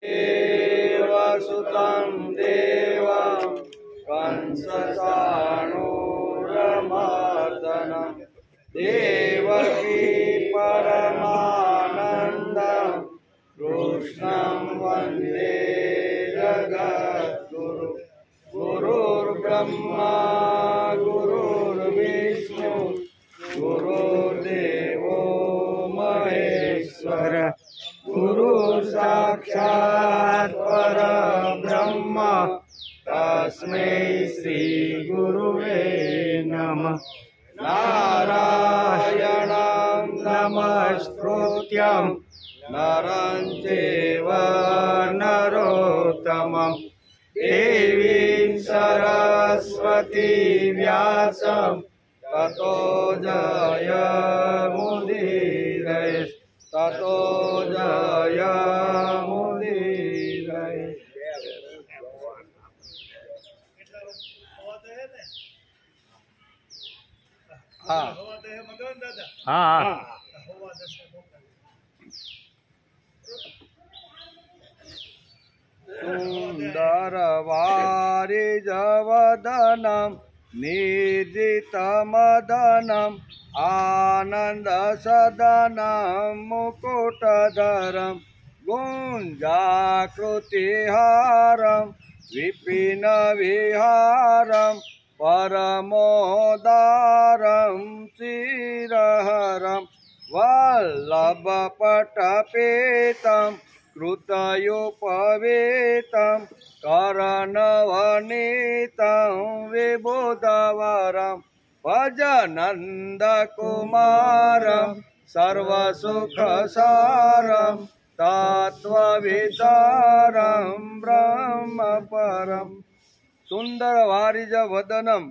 देवसुतं देवं कंसचाणूरमर्दनं देवकी परमानन्दं कृष्णं वन्दे जगद्गुरु। गुरुर्ब्रह्मा गुरुर्विष्णु गुरुर्देवो महेश्वर गुरु साक्षात् परब्रह्म तस्मै श्री गुरुवे नमः। नारायणं नमस्कृत्यं नरं चैव नरोत्तमं देवीं सरस्वतीं व्यासं ततो जयमुदीरये ततो जयमुदीरये। हाँ सुंदर वारिजवदनं निर्जितमदनं आनंद सदनं मुकुटधरं गुंजाकृतिहारं विपिन विहारं परमोदारं चिरहरं वल्लभपटपेतं कृतयोपवेतं करणवनीतं विबुधवरं भजनन्दकुमारं सर्वसुखसारं तत्त्वविचारं ब्रह्मपरं। सुंदर वारिज वदनम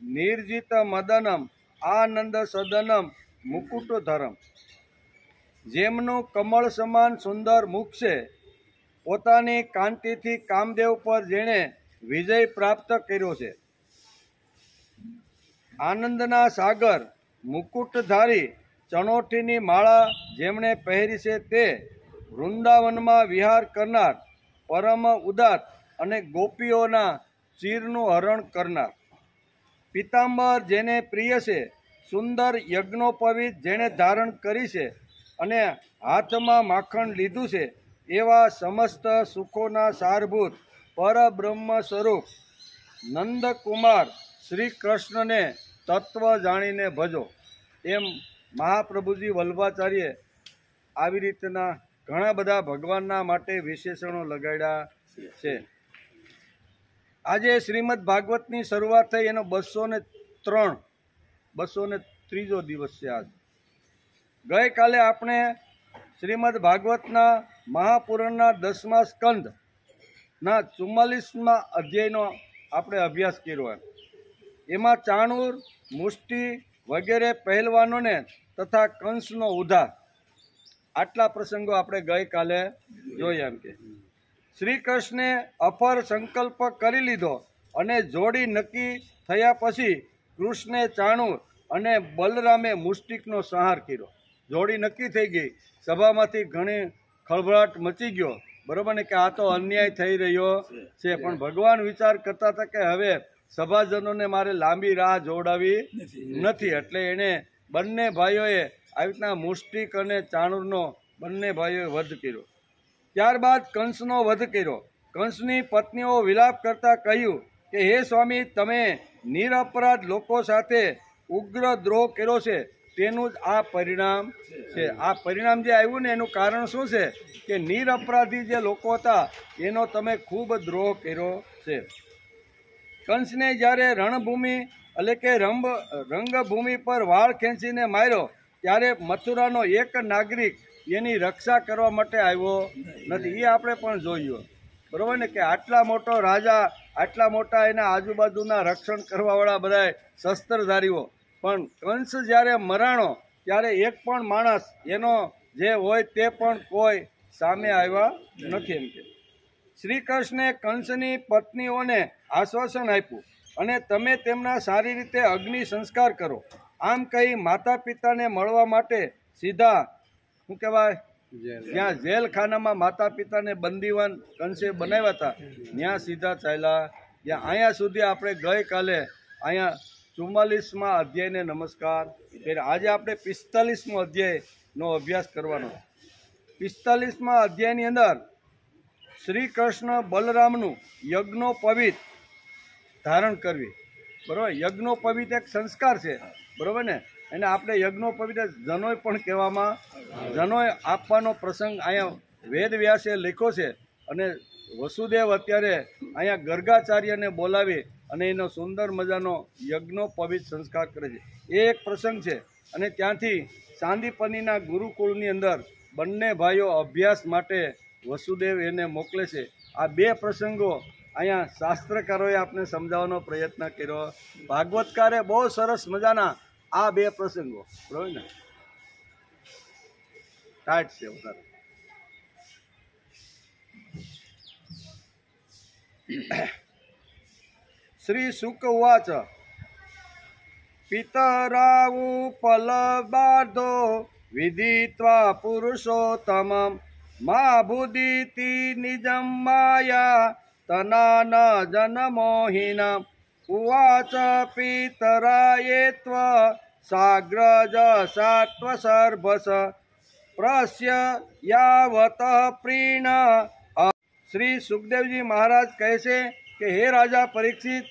निर्जित मदनम आनंद सदनम मुकुटधरम। જેમનું કમળ સમાન સુંદર મુખ છે, પોતાની કાંતિથી કામદેવ પર જેણે વિજય પ્રાપ્ત કર્યો છે, આનંદના સાગર મુકુટધારી ચણોઠીની માળા જેમણે પહેરી છે, તે વૃંદાવનમાં વિહાર કરનાર પરમ ઉદાત અને ગોપીઓના ચીરનું હરણ કરનાર, પિતાંબર જેને પ્રિય છે, સુંદર યજ્ઞોપવિત જેણે ધારણ કરી છે અને હાથમાં માખણ લીધું છે, એવા સમસ્ત સુખોના સારભૂત પરબ્રહ્મ સ્વરૂપ નંદકુમાર શ્રી કૃષ્ણને તત્વ જાણીને ભજો. એમ મહાપ્રભુજી વલ્લભાચાર્ય આવી રીતના ઘણા બધા ભગવાનના માટે વિશેષણો લગાડ્યા છે. આજે શ્રીમદ ભાગવતની શરૂઆત થઈ એનો 203 દિવસ છે. આજ ગઈકાલે આપણે શ્રીમદ ભાગવતના મહાપુરાણના 10મા સ્કંદના 44મા અધ્યાયનો આપણે અભ્યાસ કર્યો. એમાં ચાણૂર, મુષ્ટિ વગેરે પહેલવાનોને તથા કંસનો ઉદ્ધાર, આટલા પ્રસંગો આપણે ગઈકાલે જોયા. એમ કે શ્રી કૃષ્ણે અફર સંકલ્પ કરી લીધો અને જોડી નક્કી થયા પછી કૃષ્ણે ચાણૂર અને બલરામે મુષ્ટિકનો સંહાર કર્યો. જોડી નક્કી થઈ ગઈ, સભામાંથી ઘણી ખળભળાટ મચી ગયો, બરોબર ને, કે આ તો અન્યાય થઈ રહ્યો છે. પણ ભગવાન વિચાર કરતા હતા કે હવે સભાજનોને મારે લાંબી રાહ જોડાવી નથી, એટલે એણે બંને ભાઈઓએ આવી રીતના મુષ્ટિક અને ચાણૂરનો બંને ભાઈઓએ વધ કર્યો. ત્યારબાદ કંસનો વધ કર્યો. કંસની પત્નીઓ વિલાપ કરતા કહ્યું કે હે સ્વામી, તમે નિરપરાધ લોકો સાથે ઉગ્ર દ્રોહ કર્યો છે, તેનું જ આ પરિણામ છે. આ પરિણામ જે આવ્યું ને એનું કારણ શું છે કે નિરપરાધી જે લોકો હતા એનો તમે ખૂબ દ્રોહ કર્યો છે. કંસને જ્યારે રણભૂમિ એટલે કે રંગભૂમિ પર વાળ ખેંચીને માર્યો ત્યારે મથુરાનો એક નાગરિક એની રક્ષા કરવા માટે આવ્યો નથી. એ આપણે પણ જોયું, બરોબર ને, કે આટલા મોટો રાજા, આટલા મોટા એના આજુબાજુના રક્ષણ કરવાવાળા બધા શસ્ત્રધારીઓ, પણ કંસ જ્યારે મરાણો ત્યારે એક પણ માણસ એનો જે હોય તે પણ કોઈ સામે આવ્યા નથી. એમ કે શ્રી કૃષ્ણે કંસની પત્નીઓને આશ્વાસન આપ્યું અને તમે તેમના સારી રીતે અગ્નિ સંસ્કાર કરો. આમ કહી માતા પિતાને મળવા માટે સીધા શું કહેવાય જ્યાં જેલખાનામાં માતા પિતાને બંદીવાન કંસે બનાવ્યા હતા ત્યાં સીધા ચાલ્યા. જ્યાં અહીંયા સુધી આપણે ગઈકાલે અહીંયા 44મા અધ્યાયને નમસ્કાર કર્યા. આજે આપણે 45મો અધ્યાયનો અભ્યાસ કરવાનો. 45મા અધ્યાયની અંદર શ્રી કૃષ્ણ બલરામનું યજ્ઞોપવિત ધારણ કરવી. બરાબર, યજ્ઞોપવિત એક સંસ્કાર છે, બરાબર ને. એને આપણે યજ્ઞોપવિત જનોય પણ કહેવામાં, જનોય આપવાનો પ્રસંગ અહીંયા વેદ વ્યાસે લખ્યો છે. અને વસુદેવ અત્યારે અહીંયા ગર્ગાચાર્યને બોલાવી અને એનો સુંદર મજાનો યજ્ઞોપવિત સંસ્કાર કરે છે. એ એક પ્રસંગ છે. અને ત્યાંથી સાંદીપનીના ગુરુકુળની અંદર બંને ભાઈઓ અભ્યાસ માટે વસુદેવ એને મોકલે છે. આ બે પ્રસંગો અહીંયા શાસ્ત્રકારોએ આપણે સમજાવવાનો પ્રયત્ન કર્યો. ભાગવતકારે બહુ સરસ મજાના આ બે પ્રસંગો, બરાબર ને, ટાઈટ છે વધારે. શ્રી શુક ઉવાચ પિતરાઉ પલબાર્ધો વિદિત્વા પુરુષોત્તમમ મા ભુદિતિ નિજમ માયા તનાન જનમોહિનમ ઉવાચ પિતરાયેત્વ સાગ્રજ સાત્વ સર્ભસ પ્રસ્ય યાવત પ્રીણ. શ્રી સુખદેવજી મહારાજ કહે છે કે હે રાજા પરીક્ષિત,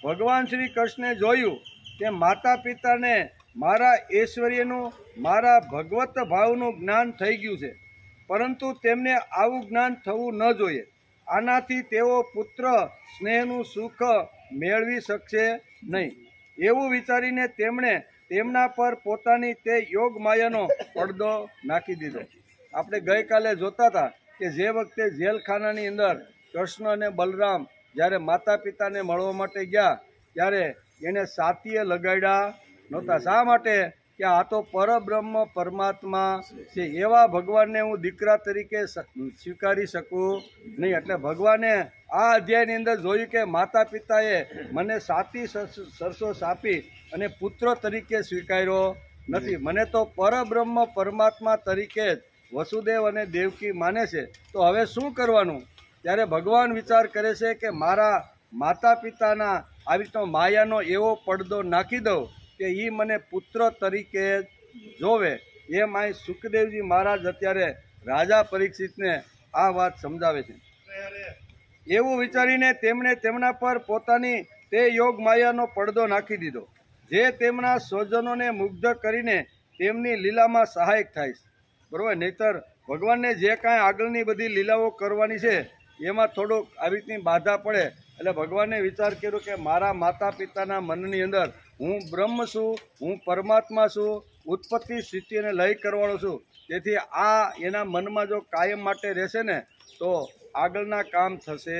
ભગવાન શ્રી કૃષ્ણે જોયું કે માતા પિતાને મારા ઐશ્વર્યનું, મારા ભગવત ભાવનું જ્ઞાન થઈ ગયું છે, પરંતુ તેમને આવું જ્ઞાન થવું ન જોઈએ. આનાથી તેઓ પુત્ર સ્નેહનું સુખ મેળવી શકશે નહીં. એવું વિચારીને તેમણે તેમના પર પોતાની તે યોગ માયાનો પડદો નાખી દીધો. આપણે ગઈકાલે જોતા હતા કે જે વખતે જેલખાનાની અંદર કૃષ્ણ અને બલરામ જ્યારે માતા પિતાને મળવા માટે ગયા ત્યારે એને સાતીએ લગાડ્યા નહોતા. શા માટે? કે આ તો પરબ્રહ્મ પરમાત્મા છે, એવા ભગવાનને હું દીકરા તરીકે સ્વીકારી શકું નહીં. એટલે ભગવાને આ અધ્યાયની અંદર જોયું કે માતા પિતાએ મને સાતી સરસો સાપી અને પુત્ર તરીકે સ્વીકાર્યો નથી. મને તો પરબ્રહ્મ પરમાત્મા તરીકે જ વસુદેવ અને દેવકી માને છે. તો હવે શું કરવાનું? ત્યારે ભગવાન વિચાર કરે છે કે મારા માતા પિતાના આવી તો માયાનો એવો પડદો નાખી દઉં કે એ મને પુત્ર તરીકે જોવે. એમ અહીં સુખદેવજી મહારાજ અત્યારે રાજા પરીક્ષિતને આ વાત સમજાવે છે. એવું વિચારીને તેમણે તેમના પર પોતાની તે યોગ માયાનો પડદો નાખી દીધો, જે તેમના સ્વજનોને મુગ્ધ કરીને તેમની લીલામાં સહાયક થાય છે. બરાબર, નહીતર ભગવાનને જે કાંઈ આગળની બધી લીલાઓ કરવાની છે એમાં થોડુંક આવી રીતની બાધા પડે. એટલે ભગવાને વિચાર કર્યો કે મારા માતા પિતાના મનની અંદર હું બ્રહ્મ છું, હું પરમાત્મા છું, ઉત્પત્તિ સ્થિતિ અને લય કરવાળો છું. તેથી આ એના મનમાં જો કાયમ માટે રહેશે ને તો આગળના કામ થશે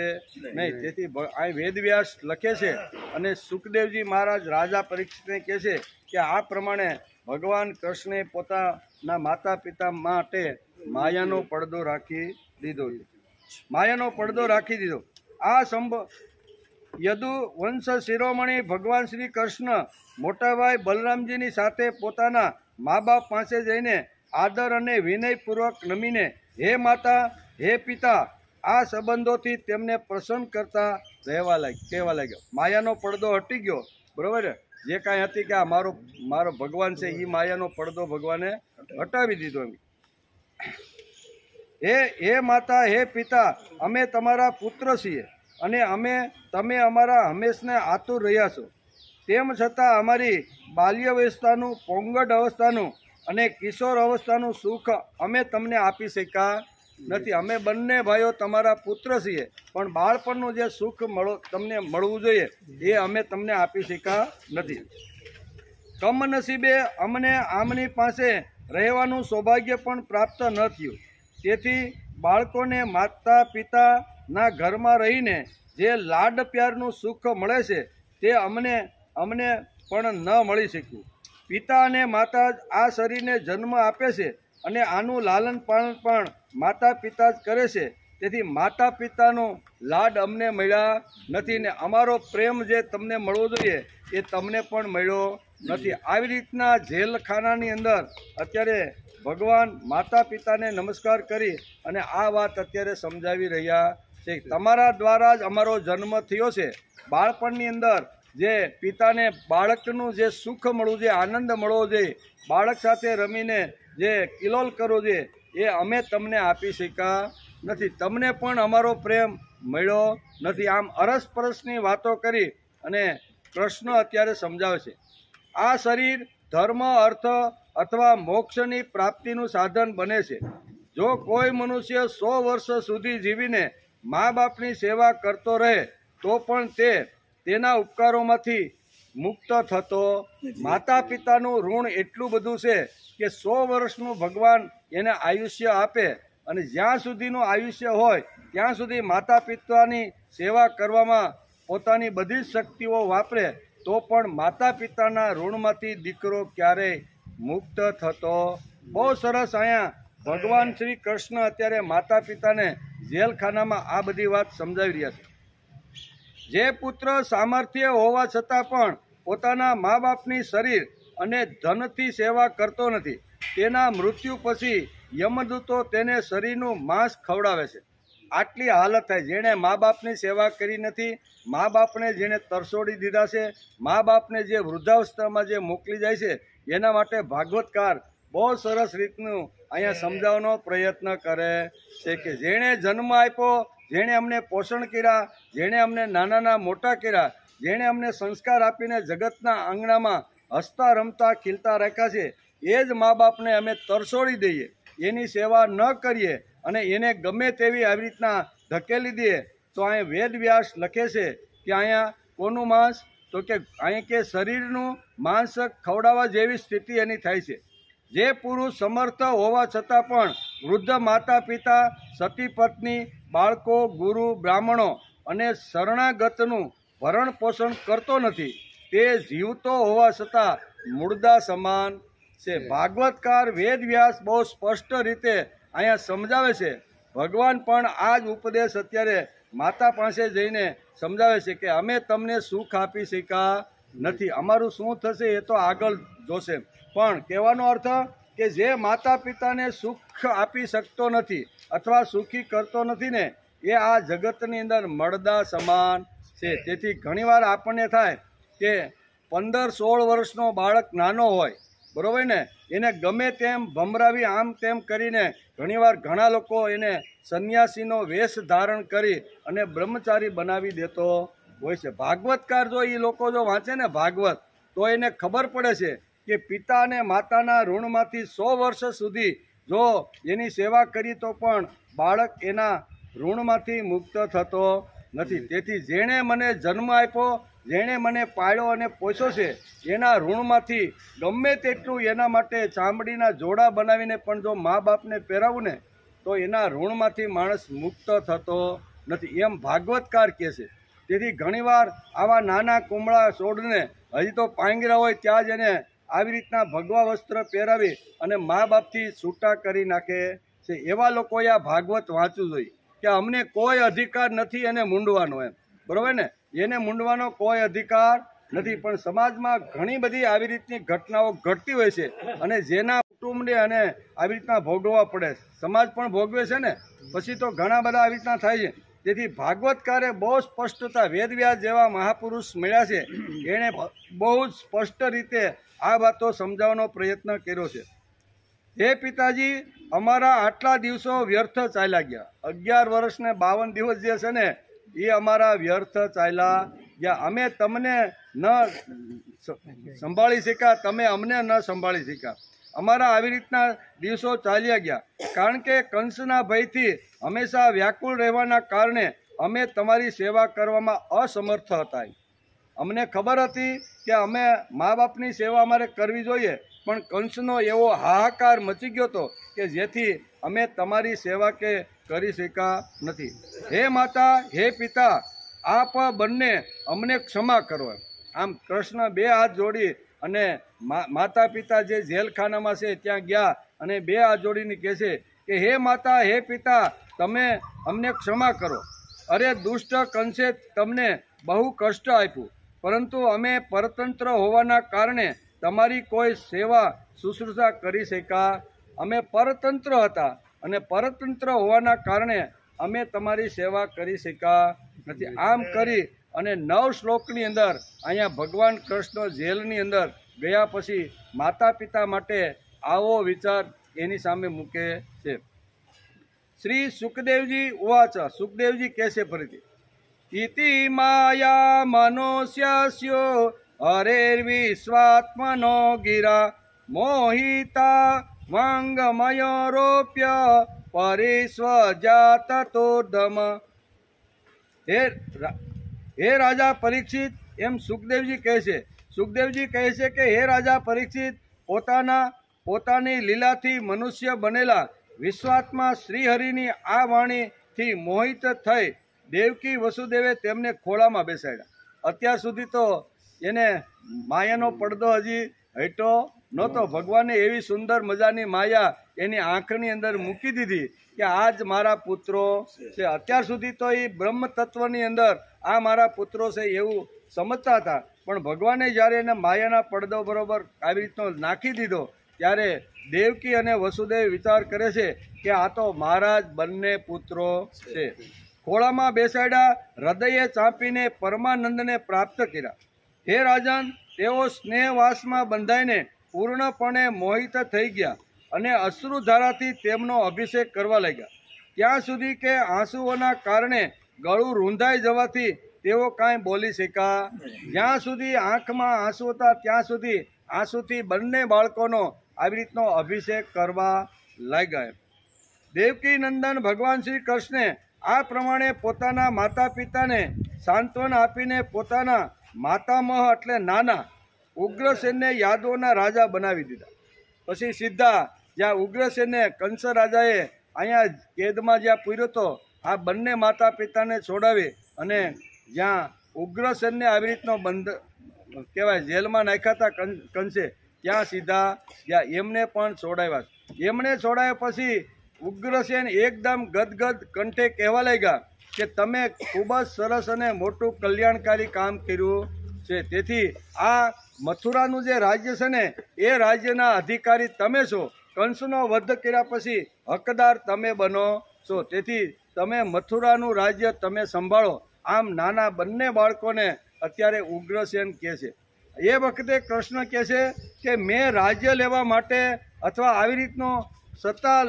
નહીં. તેથી આ વેદવ્યાસ લખે છે અને સુખદેવજી મહારાજ રાજા પરીક્ષિતને કહે છે કે આ પ્રમાણે ભગવાન કૃષ્ણે પોતાના માતા પિતા માટે માયાનો પડદો રાખી દીધો. માયાનો પડદો રાખી દીધો. આ યદુ વંશ શિરોમણી ભગવાન શ્રી કૃષ્ણ મોટાભાઈ બલરામજીની સાથે પોતાના મા બાપ પાસે જઈને આદર અને વિનયપૂર્વક નમીને હે માતા, હે પિતા, આ સંબંધોથી તેમને પ્રસન્ન કરતા કહેવા લાગ્યો. માયાનો પડદો હટી ગયો. બરાબર, જે કાંઈ હતી કે આ મારો ભગવાન છે એ માયાનો પડદો ભગવાને હટાવી દીધો. હે માતા, હે પિતા, અમે તમારા પુત્ર છીએ અને તમે અમારા હંમેશને આતુર રહ્યા છો. તેમ છતાં અમારી બાલ્યાવસ્થાનું, પૌંગડ અવસ્થાનું અને કિશોર અવસ્થાનું સુખ અમે તમને આપી શક્યા નથી. અમે બંને ભાઈઓ તમારા પુત્ર છીએ, પણ બાળપણનું જે સુખ તમને મળવું જોઈએ એ અમે તમને આપી શક્યા નથી. કમનસીબે અમને આમની પાસે રહેવાનું સૌભાગ્ય પણ પ્રાપ્ત ન થયું. તેથી બાળકોને માતા પિતાના ઘરમાં રહીને જે લાડ પ્યારનું સુખ મળે છે તે અમને પણ ન મળી શક્યું. પિતા અને માતા આ શરીરને જન્મ આપે છે અને આનું લાલન પાલન પણ માતા પિતા જ કરે છે. તેથી માતા પિતાનો લાડ અમને મળ્યા નથી ને અમારો પ્રેમ જે તમને મળવો જોઈએ એ તમને પણ મળ્યો નથી. આવી રીતના જેલખાનાની અંદર અત્યારે ભગવાન માતા પિતાને નમસ્કાર કરી અને આ વાત અત્યારે સમજાવી રહ્યા છે. તમારા દ્વારા જ અમારો જન્મ થયો છે. બાળપણની અંદર જે પિતાને બાળકનું જે સુખ મળવું જોઈએ, આનંદ મળવો જોઈએ, બાળક સાથે રમીને જે કિલોલ કરવો જોઈએ, એ અમે તમને આપી શક્યા નથી. તમને પણ અમારો પ્રેમ મળ્યો નથી. આમ અરસપરસની વાતો કરી અને કૃષ્ણ અત્યારે સમજાવે છે. આ શરીર ધર્મ, અર્થ અથવા મોક્ષની પ્રાપ્તિનું સાધન બને છે. જો કોઈ મનુષ્ય 100 વર્ષ સુધી જીવીને મા બાપની સેવા કરતો રહે તો પણ તે તેના ઉપકારોમાંથી મુક્ત થતો. માતા પિતાનું ઋણ એટલું બધું છે કે 100 વર્ષનું ભગવાન એને આયુષ્ય આપે અને જ્યાં સુધીનું આયુષ્ય હોય ત્યાં સુધી માતા પિતાની સેવા કરવામાં પોતાની બધી જ શક્તિઓ વાપરે તો પણ માતા પિતાના ઋણમાંથી દીકરો ક્યારેય મુક્ત થતો. બહુ સરસ અહીંયા ભગવાન શ્રી કૃષ્ણ અત્યારે માતા પિતાને જેલખાનામાં આ બધી વાત સમજાવી રહ્યા છે. જે પુત્ર સામર્થ્ય હોવા છતાં પણ પોતાના મા બાપની શરીર અને ધનથી સેવા કરતો નથી, તેના મૃત્યુ પછી યમદૂતો તેને શરીરનું માંસ ખવડાવે છે. આટલી હાલત થાય. જેણે મા બાપની સેવા કરી નથી, મા બાપને જેણે તરસોડી દીધા છે, મા બાપને જે વૃદ્ધાવસ્થામાં જે મોકલી જાય છે, એના માટે ભાગવતકાર બહુ સરસ રીતનું અહીંયા સમજાવવાનો પ્રયત્ન કરે છે કે જેણે જન્મ આપ્યો, જેણે અમને પોષણ કર્યા, જેણે અમને નાના મોટા કર્યા, જેણે અમને સંસ્કાર આપીને જગતના આંગણામાં હસતા રમતા ખીલતા રાખ્યા છે, એ જ મા બાપને અમે તરસોડી દઈએ, એની સેવા ન કરીએ અને એને ગમે તેવી આવી રીતના ધકેલી દઈએ તો અહીંયા વેદવ્યાસ લખે છે કે અહીંયા કોનું માંસ, તો કે અહીં કે શરીરનું માંસ ખવડાવવા જેવી સ્થિતિ એની થાય છે. જે પુરુષ સમર્થ હોવા છતાં પણ વૃદ્ધ માતા પિતા, સતી પત્ની, બાળકો, ગુરુ, બ્રાહ્મણો અને શરણાગતનું ભરણ પોષણ કરતો નથી, તે જીવતો હોવા છતાં મુર્દા સમાન છે. ભાગવતકાર વેદવ્યાસ બહુ સ્પષ્ટ રીતે અહીંયા સમજાવે છે. ભગવાન પણ આ જ ઉપદેશ અત્યારે માતા પાસે જઈને સમજાવે છે કે અમે તમને સુખ આપી શક્યા નથી, અમારું શું થશે એ તો આગળ જોશે. પણ કહેવાનો અર્થ કે જે માતા પિતાને સુખ આપી શકતો નથી અથવા સુખી કરતો નથી ને, એ આ જગતની અંદર મળદા સમાન છે. તેથી ઘણીવાર આપણને થાય કે 15-16 વર્ષનો બાળક નાનો હોય, બરોબર ને, એને ગમે તેમ ભમરાવી આમ તેમ કરીને ઘણીવાર ઘણા લોકો એને સંન્યાસીનો વેશ ધારણ કરી અને બ્રહ્મચારી બનાવી દેતો હોય છે. ભાગવતકાર જો એ લોકો જો વાંચે ને ભાગવત, તો એને ખબર પડે છે કે પિતા અને માતાના ઋણમાંથી 100 વર્ષ સુધી જો એની સેવા કરી તો પણ બાળક એના ઋણમાંથી મુક્ત થતો નથી. તેથી જેણે મને જન્મ આપ્યો, જેણે મને પાળ્યો અને પોષ્યો છે, એના ઋણમાંથી ગમે તેટલું એના માટે ચામડીના જોડા બનાવીને પણ જો મા બાપને પહેરાવું ને તો એના ઋણમાંથી માણસ મુક્ત થતો નથી, એમ ભાગવતકાર કહે છે. તેથી ઘણીવાર આવા નાના કુમળા છોડને હજી તો પાંગરા હોય ત્યાં જ એને આવી રીતના ભગવા વસ્ત્ર પહેરાવી અને મા બાપથી છૂટા કરી નાખે છે. એવા લોકોએ આ ભાગવત વાંચવું જોઈએ કે અમને કોઈ અધિકાર નથી એને મૂંડવાનો, એમ બરોબર ને, એને મૂંડવાનો કોઈ અધિકાર નથી. પણ સમાજમાં ઘણી બધી આવી રીતની ઘટનાઓ ઘટતી હોય છે અને જેના કુટુંબને અને આવી રીતના ભોગવવા પડે, સમાજ પણ ભોગવે છે ને, પછી તો ઘણા બધા આવી રીતના થાય છે. તેથી ભાગવતકારે બહુ સ્પષ્ટતા, વેદવ્યાસ જેવા મહાપુરુષ મળ્યા છે, એણે બહુ જ સ્પષ્ટ રીતે આ વાતો સમજાવવાનો પ્રયત્ન કર્યો છે. હે પિતાજી, અમારા આટલા દિવસો વ્યર્થ ચાલ્યા ગયા. 11 વર્ષ ને 52 દિવસ જે છે ને એ અમારા વ્યર્થ ચાલ્યા ગયા. અમે તમને ન સંભાળી શક્યા, તમે અમને ન સંભાળી શક્યા. અમારા આવી રીતના દિવસો ચાલ્યા ગયા. કારણ કે કંસના ભયથી હંમેશા વ્યાકુળ રહેવાના કારણે અમે તમારી સેવા કરવામાં અસમર્થ હતા. અમને ખબર હતી કે અમે મા બાપની સેવા અમારે કરવી જોઈએ, પણ કંસનો એવો હાહાકાર મચી ગયો હતો કે જેથી અમે તમારી સેવા કે કરી શક્યા નથી. હે માતા, હે પિતા, આપ બંને અમને ક્ષમા કરો. આમ કૃષ્ણ 2 હાથ જોડી અને માતા પિતા જે જેલખાનામાં છે ત્યાં ગયા અને 2 હાથ જોડીને કહે છે કે હે માતા, હે પિતા, તમે અમને ક્ષમા કરો. અરે દુષ્ટ કંસે તમને બહુ કષ્ટ આપ્યું, પરંતુ અમે પરતંત્ર હોવાના કારણે તમારી કોઈ સેવા શુશ્રૂષા કરી શક્યા અમે પરતંત્ર હતા અને પરતંત્ર હોવાના કારણે અમે તમારી સેવા કરી શક્યા નથી. આમ કરી અને 9 શ્લોકની અંદર અહીંયા ભગવાન કૃષ્ણ જેલની અંદર ગયા પછી માતા પિતા માટે આવો વિચાર એની સામે મૂકે છે. શ્રી સુખદેવજી ઉવાચ, સુખદેવજી કહેશે ફરીથી, ઇતિ માયા મનુષ્યસ્યો હરેર્વિશ્વાત્મનો ગિરા મોહિતા વાંગમયોરોપ્ય પરિસ્વજાતતોર્ધમ. હે રાજા પરીક્ષિત, એમ સુખદેવજી કહે છે. સુખદેવજી કહે છે કે હે રાજા પરીક્ષિત, પોતાની લીલાથી મનુષ્ય બનેલા વિશ્વાત્મા શ્રીહરિની આ વાણીથી મોહિત થઈ દેવકી વસુદેવે તેમને ખોળામાં બેસાડ્યા. અત્યાર સુધી તો એને માયાનો પડદો હજી હટ્યો નહોતો. ભગવાને એવી સુંદર મજાની માયા એની આંખની અંદર મૂકી દીધી કે આ જ મારા પુત્રો છે. અત્યાર સુધી તો એ બ્રહ્મ તત્વની અંદર આ મારા પુત્રો છે એવું સમજતા હતા, પણ ભગવાને જ્યારે એને માયાના પડદો બરોબર આવી રીતનો નાખી દીધો ત્યારે દેવકી અને વસુદેવ વિચાર કરે છે કે આ તો મારા જ બંને પુત્રો છે. ખોળામાં બેસાડ્યા, હૃદયે ચાંપીને પરમાનંદને પ્રાપ્ત કર્યા. હે રાજન, તેઓ સ્નેહવાસમાં બંધાઈને પૂર્ણપણે મોહિત થઈ ગયા અને અશ્રુધારાથી તેમનો અભિષેક કરવા લાગ્યા. ત્યાં સુધી કે આંસુઓના કારણે ગળું રૂંધાઈ જવાથી તેઓ કાંઈ બોલી શક્યા. જ્યાં સુધી આંખમાં આંસુ હતા ત્યાં સુધી આંસુથી બંને બાળકોનો આવી રીતનો અભિષેક કરવા લાગ્યા. દેવકી નંદન ભગવાન શ્રી કૃષ્ણે આ પ્રમાણે પોતાના માતા પિતાને સાંત્વના આપીને પોતાના માતામહ એટલે નાના ઉગ્રસેનને યાદવોના રાજા બનાવી દીધા. પછી સીધા જ્યાં ઉગ્રસેનને કંસ રાજાએ અહીંયા કેદમાં જ્યાં પૂર્યો હતો, આ બંને માતા પિતાને છોડાવી અને જ્યાં ઉગ્રસેનને આવી રીતનો બંધ કહેવાય જેલમાં નાખ્યા હતા કંસે, ત્યાં સીધા જ્યાં એમને પણ છોડાવ્યા. એમણે છોડાવ્યા પછી ઉગ્રસેન એકદમ ગદગદ કંઠે કહેવા લાગ્યા કે તમે ખૂબ જ સરસ અને મોટું કલ્યાણકારી કામ કર્યું છે. તેથી આ મથુરાનું જે રાજ્ય છે ને એ રાજ્યના અધિકારી તમે છો. કંસનો વધ કર્યા પછી હકદાર તમે બનો છો. તેથી તમે મથુરાનું રાજ્ય તમે સંભાળો. આમ નાના બંને બાળકોને અત્યારે ઉગ્રસેન કહે છે. એ વખતે કૃષ્ણ કહે છે કે મેં રાજ્ય લેવા માટે અથવા આવી રીતનો સત્તા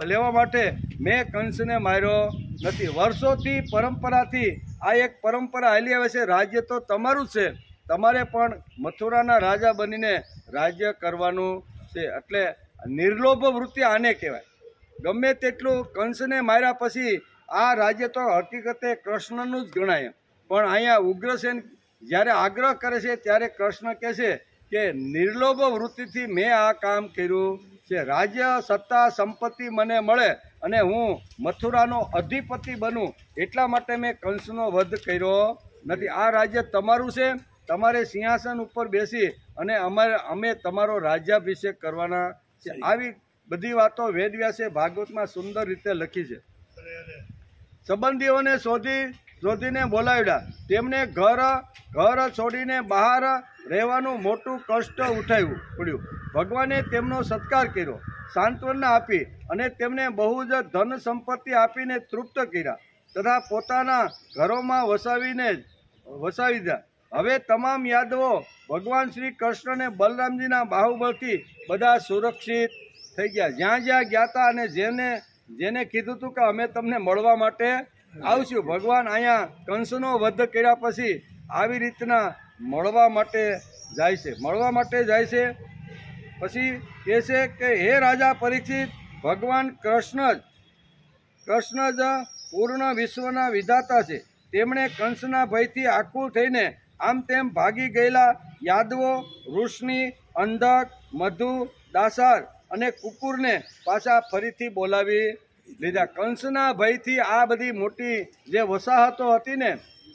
લેવા માટે મેં કંસને માર્યો નથી. વર્ષોથી પરંપરાથી આ એક પરંપરા હાલી આવે છે. રાજ્ય તો તમારું જ છે, તમારે પણ મથુરાના રાજા બનીને રાજ્ય કરવાનું છે. એટલે નિર્લોભ વૃત્તિ આને કહેવાય. ગમે તેટલું કંસને માર્યા પછી આ રાજ્ય તો હકીકતે કૃષ્ણનું જ ગણાય. પણ અહીંયા ઉગ્રસેન જ્યારે આગ્રહ કરે છે ત્યારે કૃષ્ણ કહે છે કે નિર્લોભ વૃત્તિથી મેં આ કામ કર્યું છે. રાજ્ય સત્તા સંપત્તિ મને મળે અને હું મથુરાનો અધિપતિ બનું એટલા માટે મેં કંસનો વધ કર્યો નથી. આ રાજ્ય તમારું છે, તમારે સિંહાસન ઉપર બેસી અને અમે તમારો રાજ્યાભિષેક કરવાના છે. આવી બધી વાતો વેદવ્યાસે ભાગવતમાં સુંદર રીતે લખી છે. સંબંધીઓને શોધીને બોલાવ્યા. તેમને ઘર છોડીને બહાર રહેવાનું મોટું કષ્ટ ઉઠાવ્યું પડ્યું. ભગવાને તેમનો સત્કાર કર્યો, સાંત્વના આપી અને તેમને બહુ જ ધન સંપત્તિ આપીને તૃપ્ત કર્યા તથા પોતાના ઘરોમાં વસાવી દીધા. હવે તમામ યાદવો ભગવાન શ્રી કૃષ્ણ અને બલરામજીના બાહુબળથી બધા સુરક્ષિત થઈ ગયા. જ્યાં ગયા હતા અને જેને કીધું હતું કે અમે તમને મળવા માટે આવશું, ભગવાન અહીંયા કંસનો વધ કર્યા પછી આવી રીતના મળવા માટે જાય છે. પછી કહે છે કે હે રાજા પરીક્ષિત, ભગવાન કૃષ્ણ જ પૂર્ણ વિશ્વના વિધાતા છે. તેમણે કંસના ભયથી આકુલ થઈને આમ તેમ ભાગી ગયેલા યાદવો વૃષ્ણિ, અંધક, મધુ, દાસાર અને કુકુરને પાછા ફરીથી બોલાવી લીધા. કંસના ભયથી આ બધી મોટી જે વસાહતો હતી ને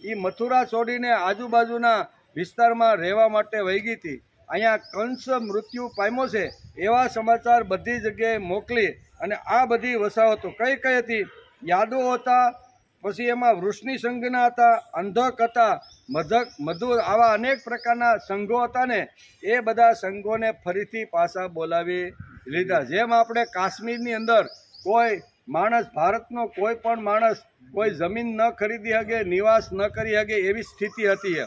એ મથુરા છોડીને આજુબાજુના વિસ્તારમાં રહેવા માટે વહી ગઈ હતી. અહીંયા કંસ મૃત્યુ પામ્યો છે એવા સમાચાર બધી જગ્યાએ મોકલી અને આ બધી વસાહતો કઈ હતી? યાદવો હતા, પછી એમાં વૃષ્ણિ સંઘના હતા, અંધક હતા, મધુ, આવા અનેક પ્રકારના સંઘો હતા ને એ બધા સંઘોને ફરીથી પાછા બોલાવી લીધા। જેમ આપણે કાશ્મીરની અંદર કોઈ માણસ, ભારતનો કોઈ પણ માણસ કોઈ જમીન ન ખરીદી શકે, નિવાસ ન કરી શકે એવી સ્થિતિ હતી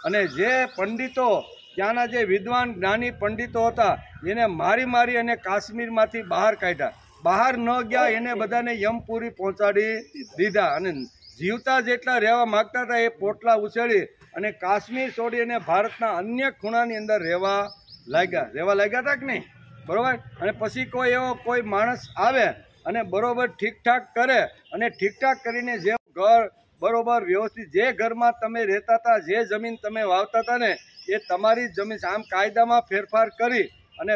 અને જે પંડિતો, ત્યાંના જે વિદ્વાન જ્ઞાની પંડિતો હતા એને મારી અને કાશ્મીરમાંથી બહાર કાઢ્યા। બહાર ન ગયા એને બધાને યમપુરી પહોંચાડી દીધા અને જીવતા જેટલા રહેવા માગતા હતા એ પોટલા ઉછેરી અને કાશ્મીર છોડી અને ભારતના અન્ય ખૂણાની અંદર રહેવા લાગ્યા હતા કે નહીં, બરોબર। અને પછી કોઈ માણસ આવે અને બરોબર ઠીકઠાક કરે અને ઠીકઠાક કરીને જે ઘર બરોબર વ્યવસ્થિત, જે ઘરમાં તમે રહેતા હતા, જે જમીન તમે વાવતા હતા ને એ તમારી જમીન, આમ કાયદામાં ફેરફાર કરી અને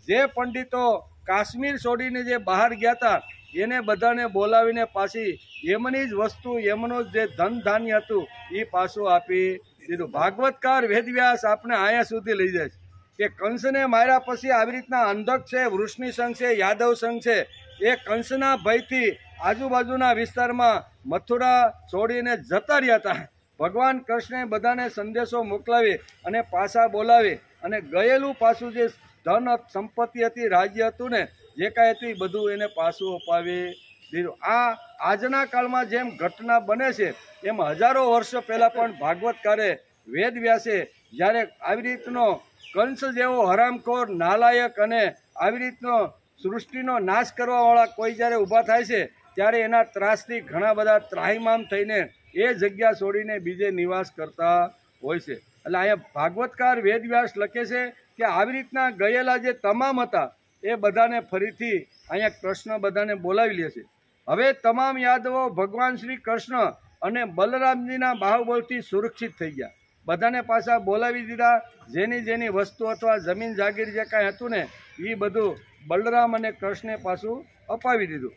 જે પંડિતો કાશ્મીર છોડીને જે બહાર ગયા હતા એને બધાને બોલાવીને પાછી એમની જ વસ્તુ, એમનું જે ધન ધાન્ય હતું એ પાછું આપી દીધું। ભાગવતકાર વેદવ્યાસ આપણે અહીંયા સુધી લઈ જાય છે કે કંસને માર્યા પછી આવી રીતના અંધક છે, વૃષ્ણિ સંઘ છે, યાદવ સંઘ છે, એ કંસના ભયથી આજુબાજુના વિસ્તારમાં મથુરા છોડીને જતા રહ્યા હતા। ભગવાન કૃષ્ણે બધાને સંદેશો મોકલાવી અને પાછા બોલાવી અને ગયેલું પાછું જે ધન સંપત્તિ હતી, રાજ્ય હતું ને, જે કાંઈ હતું એ બધું એને પાછું અપાવી દીધું। આ આજના કાળમાં જેમ ઘટના બને છે એમ હજારો વર્ષ પહેલાં પણ ભાગવતકારે વેદવ્યાસે જ્યારે આવી રીતનો કંસ જેવો હરામખોર, નાલાયક અને આવી રીતનો સૃષ્ટિનો નાશ કરવાવાળા કોઈ જ્યારે ઊભા થાય છે ત્યારે એના ત્રાસથી ઘણા બધા ત્રાહિમામ થઈને એ જગ્યા છોડીને બીજે નિવાસ કરતા હોય છે। એટલે અહીંયા ભાગવતકાર વેદવ્યાસ લખે છે કે આવી રીતના ગયેલા જે તમામ હતા એ બધાને ફરીથી અહીંયા કૃષ્ણ બધાને બોલાવી લે છે। હવે તમામ યાદવો ભગવાન શ્રી કૃષ્ણ અને બલરામજીના બાહુબળથી સુરક્ષિત થઈ ગયા। બધાને પાછા બોલાવી દીધા। જેની વસ્તુ અથવા જમીન જાગીર જે કાંઈ હતું ને એ બધું બલરામ અને કૃષ્ણે પાછું અપાવી દીધું।